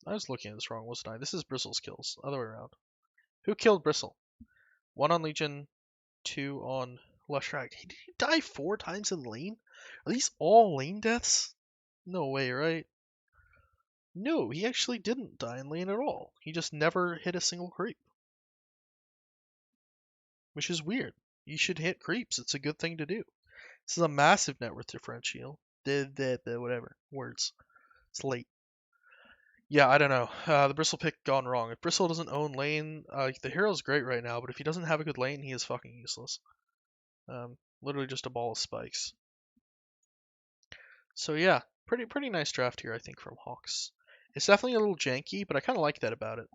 Speaker 1: was looking at this wrong, wasn't I? This is Bristle's kills, other way around. Who killed Bristle? 1 on Legion, 2 on Leshrac. Did he die 4 times in lane? Are these all lane deaths? No way, right? No, he actually didn't die in lane at all. He just never hit a single creep. Which is weird. You should hit creeps. It's a good thing to do. This is a massive net worth differential. Whatever. Words. It's late. Yeah, I don't know. The Bristle pick gone wrong. If Bristle doesn't own lane, the hero's great right now, but if he doesn't have a good lane, he is fucking useless. Literally just a ball of spikes. So yeah, pretty nice draft here, I think, from Hawks. It's definitely a little janky, but I kind of like that about it.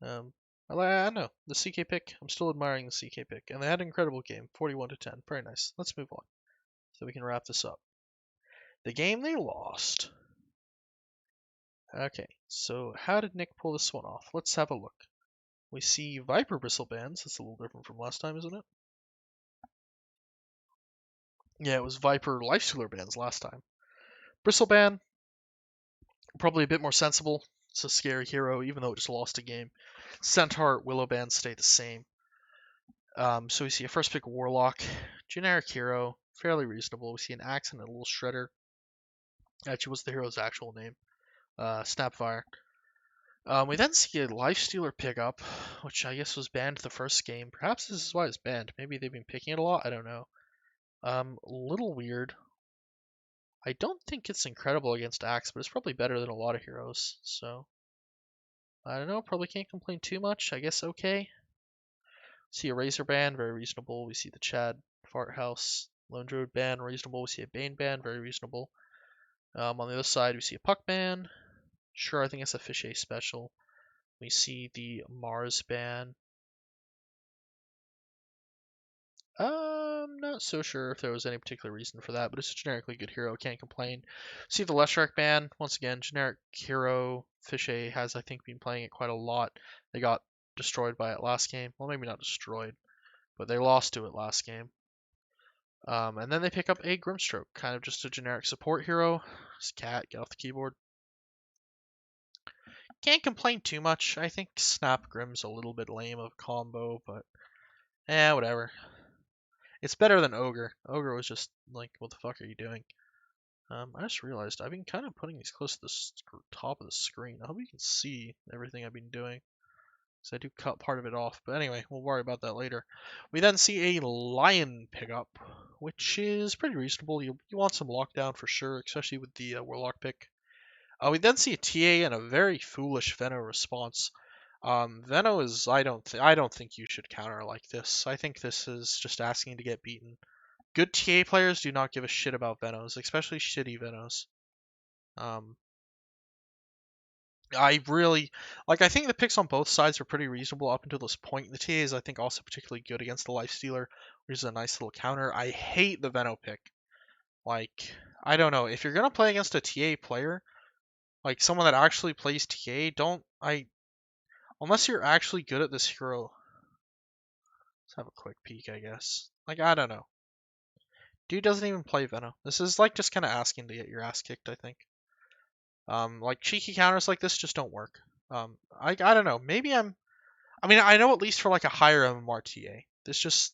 Speaker 1: I don't know. The CK pick, I'm still admiring the CK pick. And they had an incredible game, 41-10. Very nice. Let's move on so we can wrap this up. The game they lost. Okay, so how did Nick pull this one off? Let's have a look. We see Viper Bristle bans. That's a little different from last time, isn't it? Yeah, it was Viper Lifestealer bans last time. Bristle ban, probably a bit more sensible. It's a scary hero, even though it just lost a game. Centaur, Willow bans stay the same. So we see a first pick Warlock, generic hero, fairly reasonable. We see an Axe and a little Shredder. Actually, what's the hero's actual name? Snapfire. We then see a Lifestealer pickup, which I guess was banned the first game. Perhaps this is why it's banned. Maybe they've been picking it a lot. I don't know. A little weird. I don't think it's incredible against Axe, but it's probably better than a lot of heroes. So I don't know. Probably can't complain too much. I guess okay. See a Razor ban, very reasonable. We see the Chad Fart House Lone Druid ban, reasonable. We see a Bane ban, very reasonable. On the other side, we see a Puck ban. Sure, I think it's a Fish special. We see the Mars ban. Not so sure if there was any particular reason for that, but it's a generically good hero. Can't complain. See the Leshrac ban once again. Generic hero. Fishay has I think been playing it quite a lot. They got destroyed by it last game. Well, maybe not destroyed, but they lost to it last game. And then they pick up a Grimstroke, kind of just a generic support hero. This cat, get off the keyboard. Can't complain too much. I think Snap Grim's a little bit lame of combo, but whatever. It's better than Ogre. Ogre was just like, what the fuck are you doing? I just realized I've been kind of putting these close to the top of the screen. I hope you can see everything I've been doing. So I do cut part of it off. But anyway, we'll worry about that later. We then see a Lion pickup, which is pretty reasonable. You want some lockdown for sure, especially with the Warlock pick. We then see a TA and a very foolish Veno response. Veno is I don't think you should counter like this. I think this is just asking to get beaten. Good TA players do not give a shit about Venos, especially shitty Venos. I really I think the picks on both sides are pretty reasonable up until this point. The TA is I think also particularly good against the Lifestealer, which is a nice little counter. I hate the Veno pick. Like, I don't know, if you're gonna play against a TA player, like someone that actually plays TA, unless you're actually good at this hero. Let's have a quick peek, I guess. Like, I don't know. Dude doesn't even play Veno. This is like just kind of asking to get your ass kicked, I think. Like cheeky counters like this just don't work. I don't know. I mean, I know at least for like a higher MMRTA. This just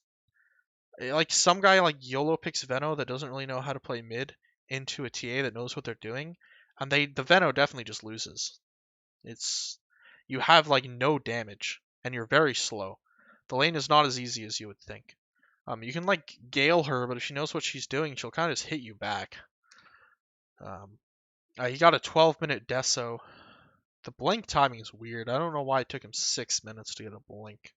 Speaker 1: like some guy like YOLO picks Veno that doesn't really know how to play mid into a TA that knows what they're doing, and the Veno definitely just loses. It's you have like no damage and you're very slow. The lane is not as easy as you would think. You can like Gale her, but if she knows what she's doing, she'll kind of just hit you back. He got a 12-minute Deso. The blink timing is weird. I don't know why it took him 6 minutes to get a blink.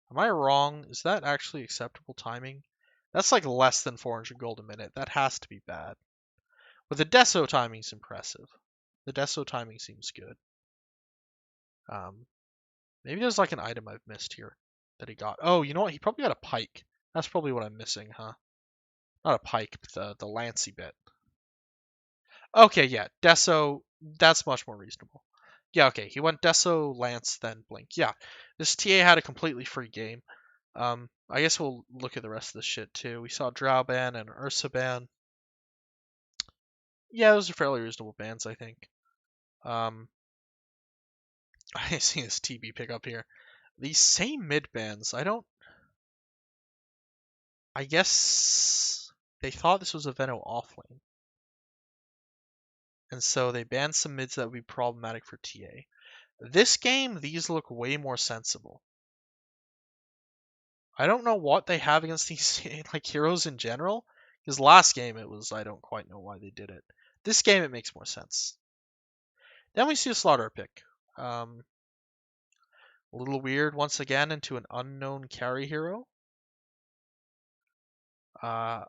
Speaker 1: Am I wrong? Is that actually acceptable timing? That's like less than 400 gold a minute. That has to be bad. But the Deso timing's impressive. The Deso timing seems good. Maybe there's like an item I've missed here that he got. Oh, you know what? He probably got a pike. That's probably what I'm missing, huh? Not a pike, but the Lancy bit. Okay, yeah, Deso, that's much more reasonable. Yeah, okay, he went Deso, Lance, then Blink. Yeah, this TA had a completely free game. I guess we'll look at the rest of the shit too. We saw Drow ban and Ursa ban. Yeah, those are fairly reasonable bans, I think. I see this TB pickup here. These same mid bans, I guess they thought this was a Veno offlane. And so they banned some mids that would be problematic for TA. This game, these look way more sensible. I don't know what they have against these like heroes in general, because last game it was I don't quite know why they did it. This game it makes more sense. Then we see a Slaughter pick. A little weird once again into an unknown carry hero. And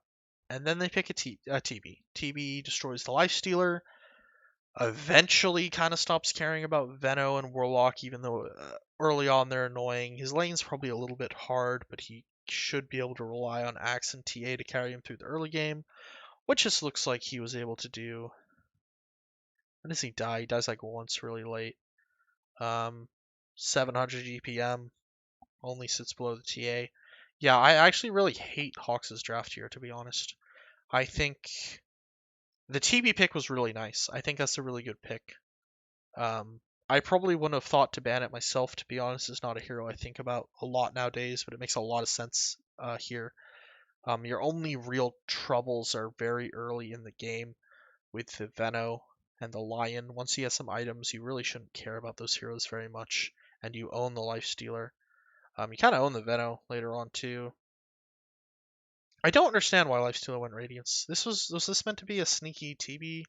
Speaker 1: then they pick a TB. TB destroys the Lifestealer. Eventually kind of stops caring about Veno and Warlock, even though early on they're annoying. His lane's probably a little bit hard, but he should be able to rely on Axe and TA to carry him through the early game, which just looks like he was able to do. When does he die? He dies like once really late. 700 GPM, only sits below the TA. Yeah, I actually really hate Hawks' draft here, to be honest. I think the TB pick was really nice. I think that's a really good pick. I probably wouldn't have thought to ban it myself, to be honest. It's not a hero I think about a lot nowadays, but it makes a lot of sense here. Your only real troubles are very early in the game with the Veno and the Lion. Once you get some items, you really shouldn't care about those heroes very much, and you own the Lifestealer. You kind of own the Veno later on too. I don't understand why Lifestealer went Radiance. Was this meant to be a sneaky TB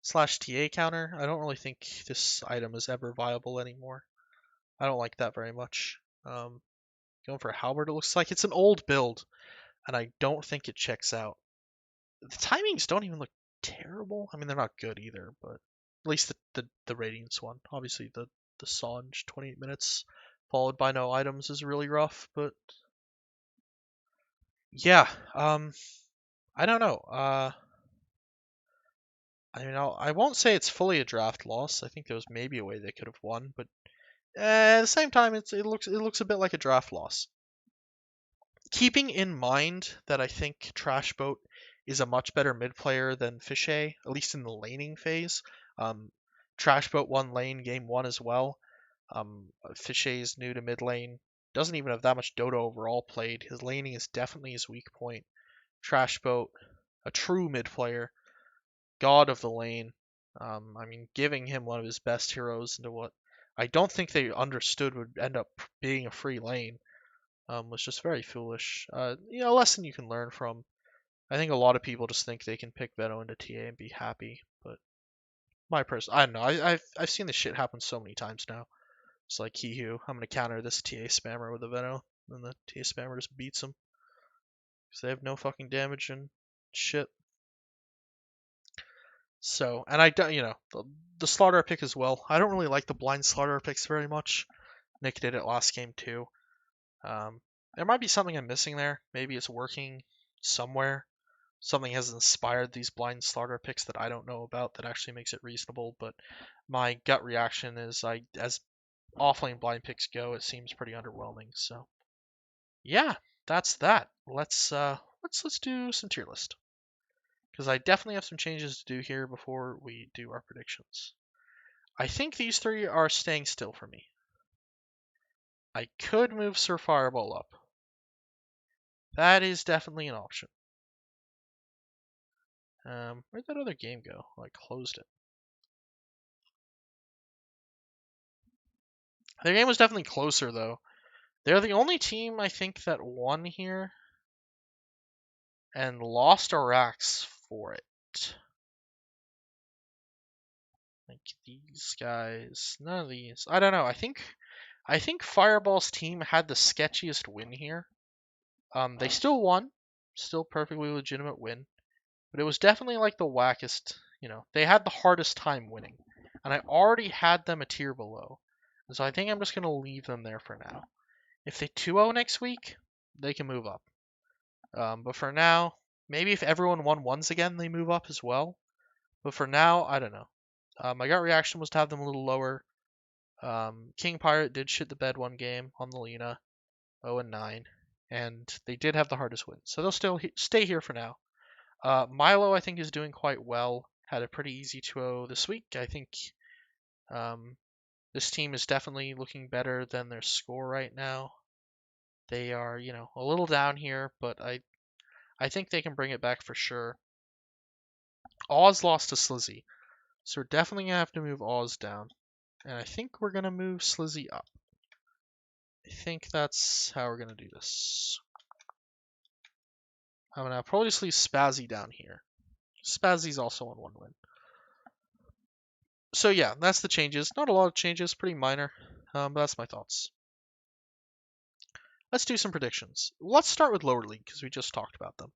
Speaker 1: slash TA counter? I don't really think this item is ever viable anymore. I don't like that very much. Going for a Halberd, it looks like it's an old build, and I don't think it checks out. The timings don't even look terrible. I mean, they're not good either, but at least the Radiance one. Obviously, the Songe 28 minutes followed by no items is really rough, but Yeah, I don't know. I mean, I won't say it's fully a draft loss. I think there was maybe a way they could have won, but at the same time, it looks a bit like a draft loss. Keeping in mind that I think Trash Boat is a much better mid player than Fishay, at least in the laning phase. Um, Trash Boat won lane game one as well. Fishay is new to mid lane. Doesn't even have that much Dota overall played. His laning is definitely his weak point. Trash Boat, a true mid player, god of the lane. I mean, giving him one of his best heroes into what I don't think they understood would end up being a free lane was just very foolish. A lesson you can learn from. I think a lot of people just think they can pick Veto into TA and be happy, but I don't know. I've seen this shit happen so many times now. It's like Kihu, I'm gonna counter this TA spammer with a Veto, and the TA spammer just beats him because they have no fucking damage and shit. So, and I don't, the Slaughter pick as well. I don't really like the blind Slaughter picks very much. Nick did it last game too. Um, there might be something I'm missing there. Maybe it's working somewhere. Something has inspired these blind Slaughter picks that I don't know about that actually makes it reasonable. But my gut reaction is, as offlane blind picks go, it seems pretty underwhelming. So yeah, that's that. Let's do some tier list because I definitely have some changes to do here before we do our predictions. I think these three are staying still for me. I could move Sir Fireball up. That is definitely an option. Where'd that other game go? I closed it. Their game was definitely closer though. They're the only team I think that won here and lost Arax for it. Like these guys, none of these. I don't know. I think Fireball's team had the sketchiest win here. They still won, still perfectly legitimate win, but it was definitely like the wackest. They had the hardest time winning, and I already had them a tier below, and so I think I'm just gonna leave them there for now. If they 2-0 next week, they can move up. But for now, maybe if everyone won ones again, they move up as well. But for now, I don't know. My gut reaction was to have them a little lower. King Pirate did shit the bed one game on the Lena, 0-9, and they did have the hardest win, so they'll still stay here for now. Milo, I think, is doing quite well. Had a pretty easy 2-0 this week. I think this team is definitely looking better than their score right now. They are, a little down here, but I think they can bring it back for sure. Oz lost to Slizzy, so we're definitely gonna have to move Oz down, and I think we're gonna move Slizzy up. I think that's how we're gonna do this. I'm gonna probably just leave Spazzy down here. Spazzy's also on one win. So yeah, that's the changes. Not a lot of changes, pretty minor, but that's my thoughts. Let's do some predictions. Let's start with lower league because we just talked about them.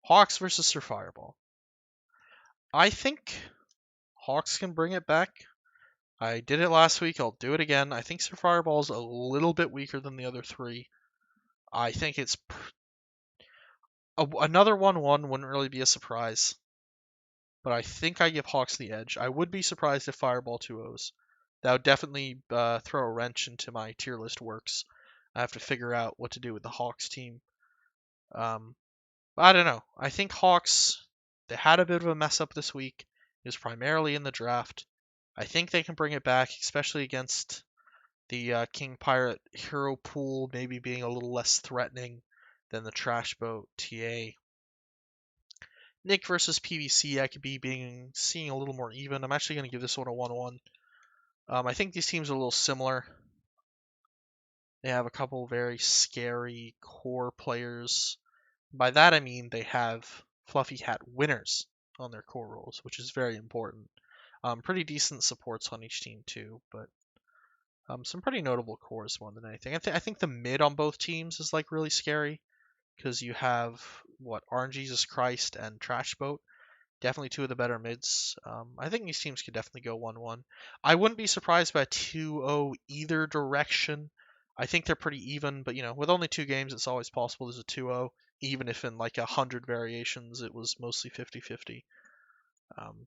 Speaker 1: Hawks versus Sir Fireball. I think Hawks can bring it back. I did it last week. I'll do it again. I think Sir Fireball's a little bit weaker than the other three. I think it's another 1-1 wouldn't really be a surprise. But I think I give Hawks the edge. I would be surprised if Fireball 2-0s. That would definitely throw a wrench into my tier list works. I have to figure out what to do with the Hawks team. I don't know. I think Hawks, they had a bit of a mess up this week. It was primarily in the draft. I think they can bring it back, especially against the King Pirate hero pool, maybe being a little less threatening than the Trash Boat TA. Nick versus PVC, I could be seeing a little more even. I'm actually going to give this one a 1-1. I think these teams are a little similar. They have a couple very scary core players. By that I mean they have Fluffy Hat winners on their core roles, which is very important. Pretty decent supports on each team too, but some pretty notable cores more than anything. I think the mid on both teams is like really scary because you have Orange Jesus Christ and Trash Boat. Definitely two of the better mids. I think these teams could definitely go 1-1. I wouldn't be surprised by a 2-0 either direction. I think they're pretty even, but with only two games, it's always possible there's a 2-0. even if in like 100 variations it was mostly 50-50.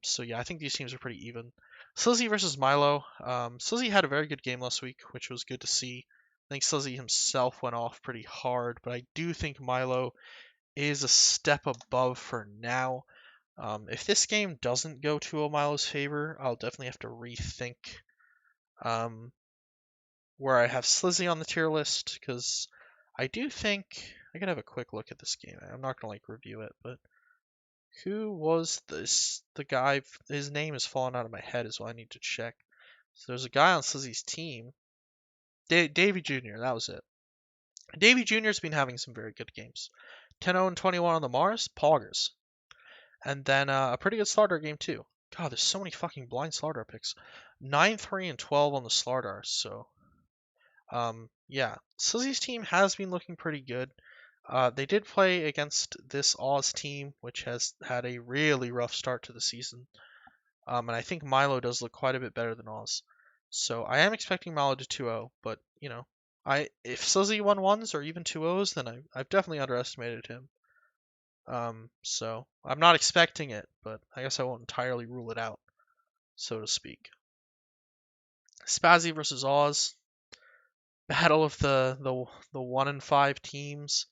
Speaker 1: So yeah, I think these teams are pretty even. Slizzy versus Milo. Slizzy had a very good game last week, which was good to see. I think Slizzy himself went off pretty hard, but I do think Milo is a step above for now. If this game doesn't go to Milo's favor, I'll definitely have to rethink um, where I have Slizzy on the tier list, because I do think I can have a quick look at this game. I'm not gonna like review it, but who was this? The guy, his name is falling out of my head, is what I need to check. So there's a guy on Slizzy's team, Davey Jr. That was it. Davey Jr.'s been having some very good games. 10-0 and 21 on the Mars, poggers. And then a pretty good Slardar game too. God, there's so many fucking blind Slardar picks. 9-3 and 12 on the Slardar. So, yeah, Slizzy's team has been looking pretty good. They did play against this Oz team, which has had a really rough start to the season. And I think Milo does look quite a bit better than Oz. So I am expecting Milo to 2-0, but you know, if Slizzy won ones or even 2-0s, then I've definitely underestimated him. So I'm not expecting it, but I guess I won't entirely rule it out, so to speak. Spazzy versus Oz, battle of the 1 and 5 teams.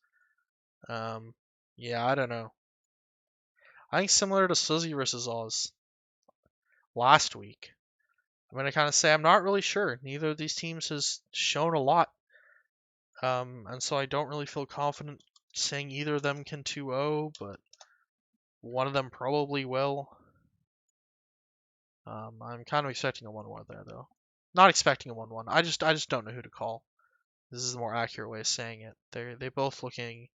Speaker 1: Yeah, I don't know. I think similar to Slizzy versus Oz last week. I'm gonna kind of say I'm not really sure. Neither of these teams has shown a lot, and so I don't really feel confident saying either of them can 2-0, but one of them probably will. I'm kind of expecting a 1-1 there, though. Not expecting a 1-1. I just don't know who to call. This is the more accurate way of saying it. They both looking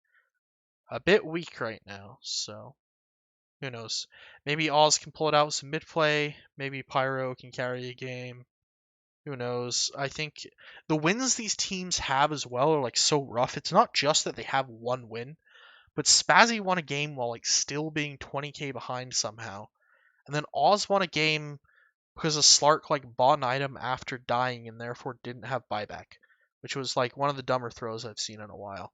Speaker 1: a bit weak right now, so who knows? Maybe Oz can pull it out with some mid play. Maybe Pyro can carry a game. Who knows? I think the wins these teams have as well are like so rough. It's not just that they have one win, but Spazzy won a game while like still being 20k behind somehow, and then Oz won a game because a Slark like bought an item after dying and therefore didn't have buyback, which was like one of the dumber throws I've seen in a while.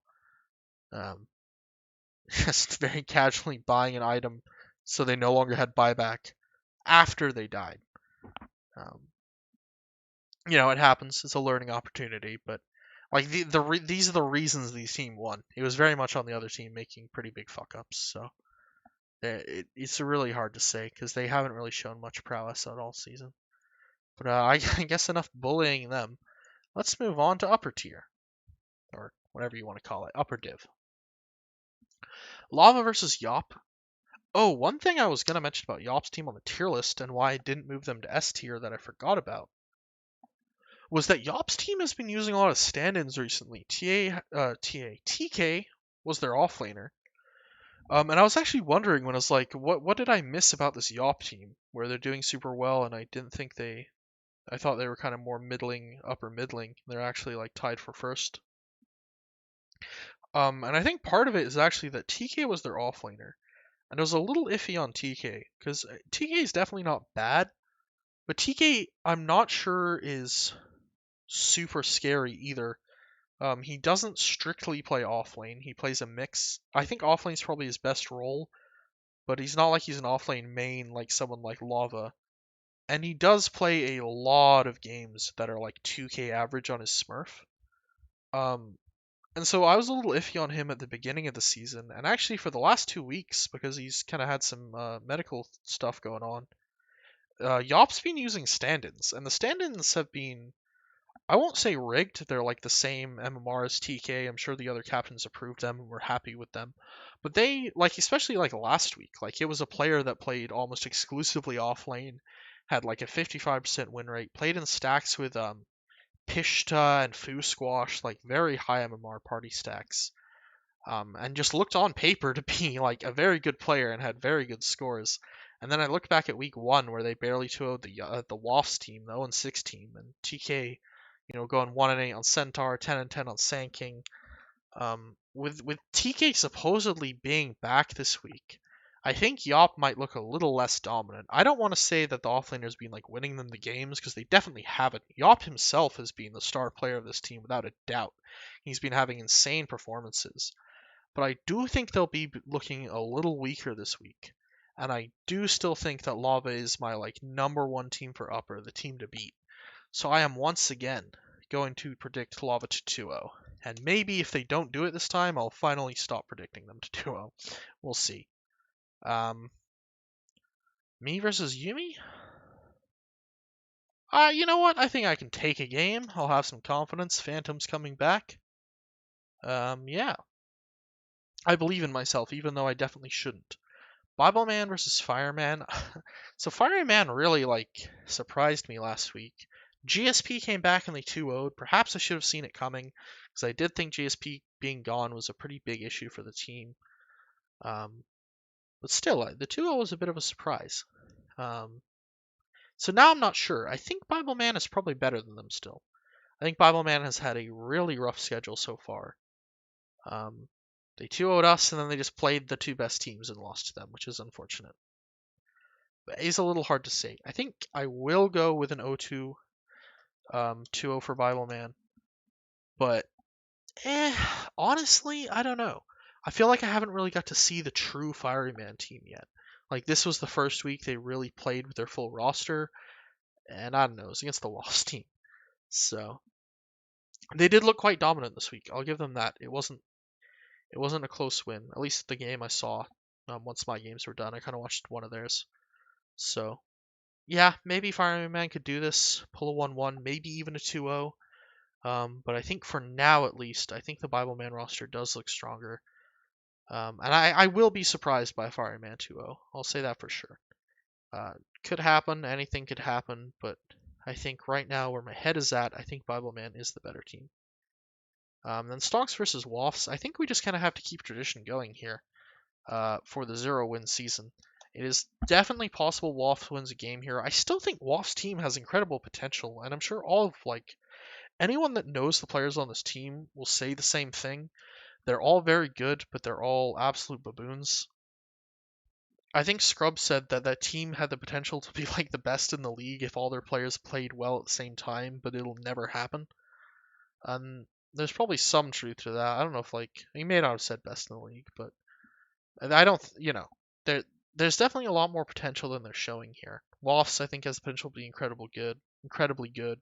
Speaker 1: Just very casually buying an item so they no longer had buyback after they died. Um, it happens. It's a learning opportunity, but like these are the reasons these team won. It was very much on the other team making pretty big fuck ups. So it's really hard to say because they haven't really shown much prowess at all season. But I guess enough bullying them. Let's move on to upper tier, or whatever you want to call it, upper div. Lava versus Yop. Oh, one thing I was gonna mention about Yop's team on the tier list and why I didn't move them to S tier that I forgot about was that Yop's team has been using a lot of stand-ins recently. TK was their offlaner. And I was actually wondering when I was like, what did I miss about this Yop team where they're doing super well and I didn't think I thought they were kind of more middling, upper middling. They're actually like tied for first. And I think part of it is actually that TK was their offlaner. And I was a little iffy on TK because TK is definitely not bad, but TK I'm not sure is super scary either. He doesn't strictly play offlane. He plays a mix. I think offlane is probably his best role, but he's not like he's an offlane main like someone like Lava. And he does play a lot of games that are like 2k average on his Smurf. And so I was a little iffy on him at the beginning of the season, and actually for the last 2 weeks because he's kind of had some medical stuff going on. Yop's been using stand-ins, and the stand-ins have been, I won't say rigged. They're like the same MMR as TK. I'm sure the other captains approved them and were happy with them. But they, like, especially like last week, like it was a player that played almost exclusively off lane, had like a 55% win rate, played in stacks with Pishta and Foo Squash, like very high MMR party stacks. And just looked on paper to be like a very good player and had very good scores. And then I looked back at week 1 where they barely 2-0'd the Wafts team, the 0-6 team, and TK, going 1-8 on Centaur, 10-10 on Sand King. With TK supposedly being back this week, I think Yop might look a little less dominant. I don't want to say that the offlaner's been like winning them the games because they definitely haven't. Yop himself has been the star player of this team without a doubt. He's been having insane performances. but I do think they'll be looking a little weaker this week. And I do still think that Lava is my like number one team for upper, the team to beat. So I am once again going to predict Lava to 2-0. And maybe if they don't do it this time, I'll finally stop predicting them to 2-0. We'll see. Me versus Yumi? You know what? I think I can take a game. I'll have some confidence. Phantom's coming back. Yeah. I believe in myself, even though I definitely shouldn't. Bible Man versus Fireman. So Fireman really like surprised me last week. GSP came back and they 2-0'd. Perhaps I should have seen it coming, because I did think GSP being gone was a pretty big issue for the team. But still, the 2-0 was a bit of a surprise. So now I'm not sure. I think Bible Man is probably better than them still. I think Bible Man has had a really rough schedule so far. They 2-0'd us, and then they just played the two best teams and lost to them, which is unfortunate. But it's a little hard to say. I think I will go with an 0-2, 2-0 for Bible Man. But, honestly, I don't know. I feel like I haven't really got to see the true Fiery Man team yet. Like, this was the first week they really played with their full roster, and I don't know, it was against the Lost team. So, they did look quite dominant this week. I'll give them that. It wasn't a close win. At least the game I saw. Once my games were done, I kind of watched one of theirs. So, yeah, maybe Fireman could do this, pull a 1-1, maybe even a 2-0. But I think for now, at least, I think the Bible Man roster does look stronger. And I will be surprised by Fireman 2-0. I'll say that for sure. Could happen. Anything could happen. But I think right now, where my head is at, I think Bible Man is the better team. Then Stonks versus Woffs. I think we just kind of have to keep tradition going here for the 0-win season. It is definitely possible Woffs wins a game here. I still think Woffs' team has incredible potential, and I'm sure all of anyone that knows the players on this team will say the same thing. They're all very good, but they're all absolute baboons. I think Scrub said that that team had the potential to be like the best in the league if all their players played well at the same time, but it'll never happen. And there's probably some truth to that. I don't know if he may not have said best in the league, but I don't, there's definitely a lot more potential than they're showing here. Woffs, I think, has the potential to be incredibly good.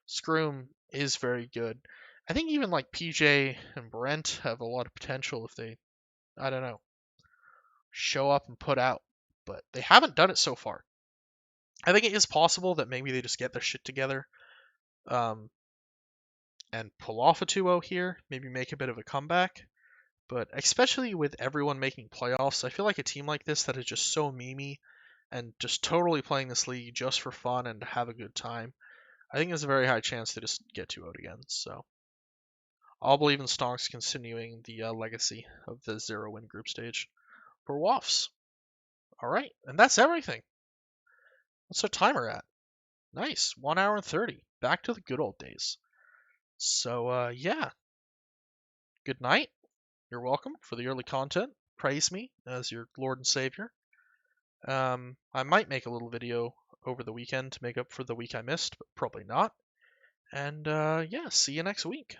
Speaker 1: Scroom is very good. I think even PJ and Brent have a lot of potential if they, I don't know, show up and put out, but they haven't done it so far. I think it is possible that maybe they just get their shit together, and pull off a 2-0 here, maybe make a bit of a comeback. But especially with everyone making playoffs, I feel like a team like this that is just so memey and just totally playing this league just for fun and to have a good time, I think there's a very high chance to just get 2-0 again. So I'll believe in Stonks continuing the legacy of the 0-win group stage for Woffs. All right, and that's everything. What's our timer at? Nice, 1 hour and 30. Back to the good old days. So yeah, good night. You're welcome for the early content. Praise me as your Lord and Savior. I might make a little video over the weekend to make up for the week I missed, but probably not. And yeah, see you next week.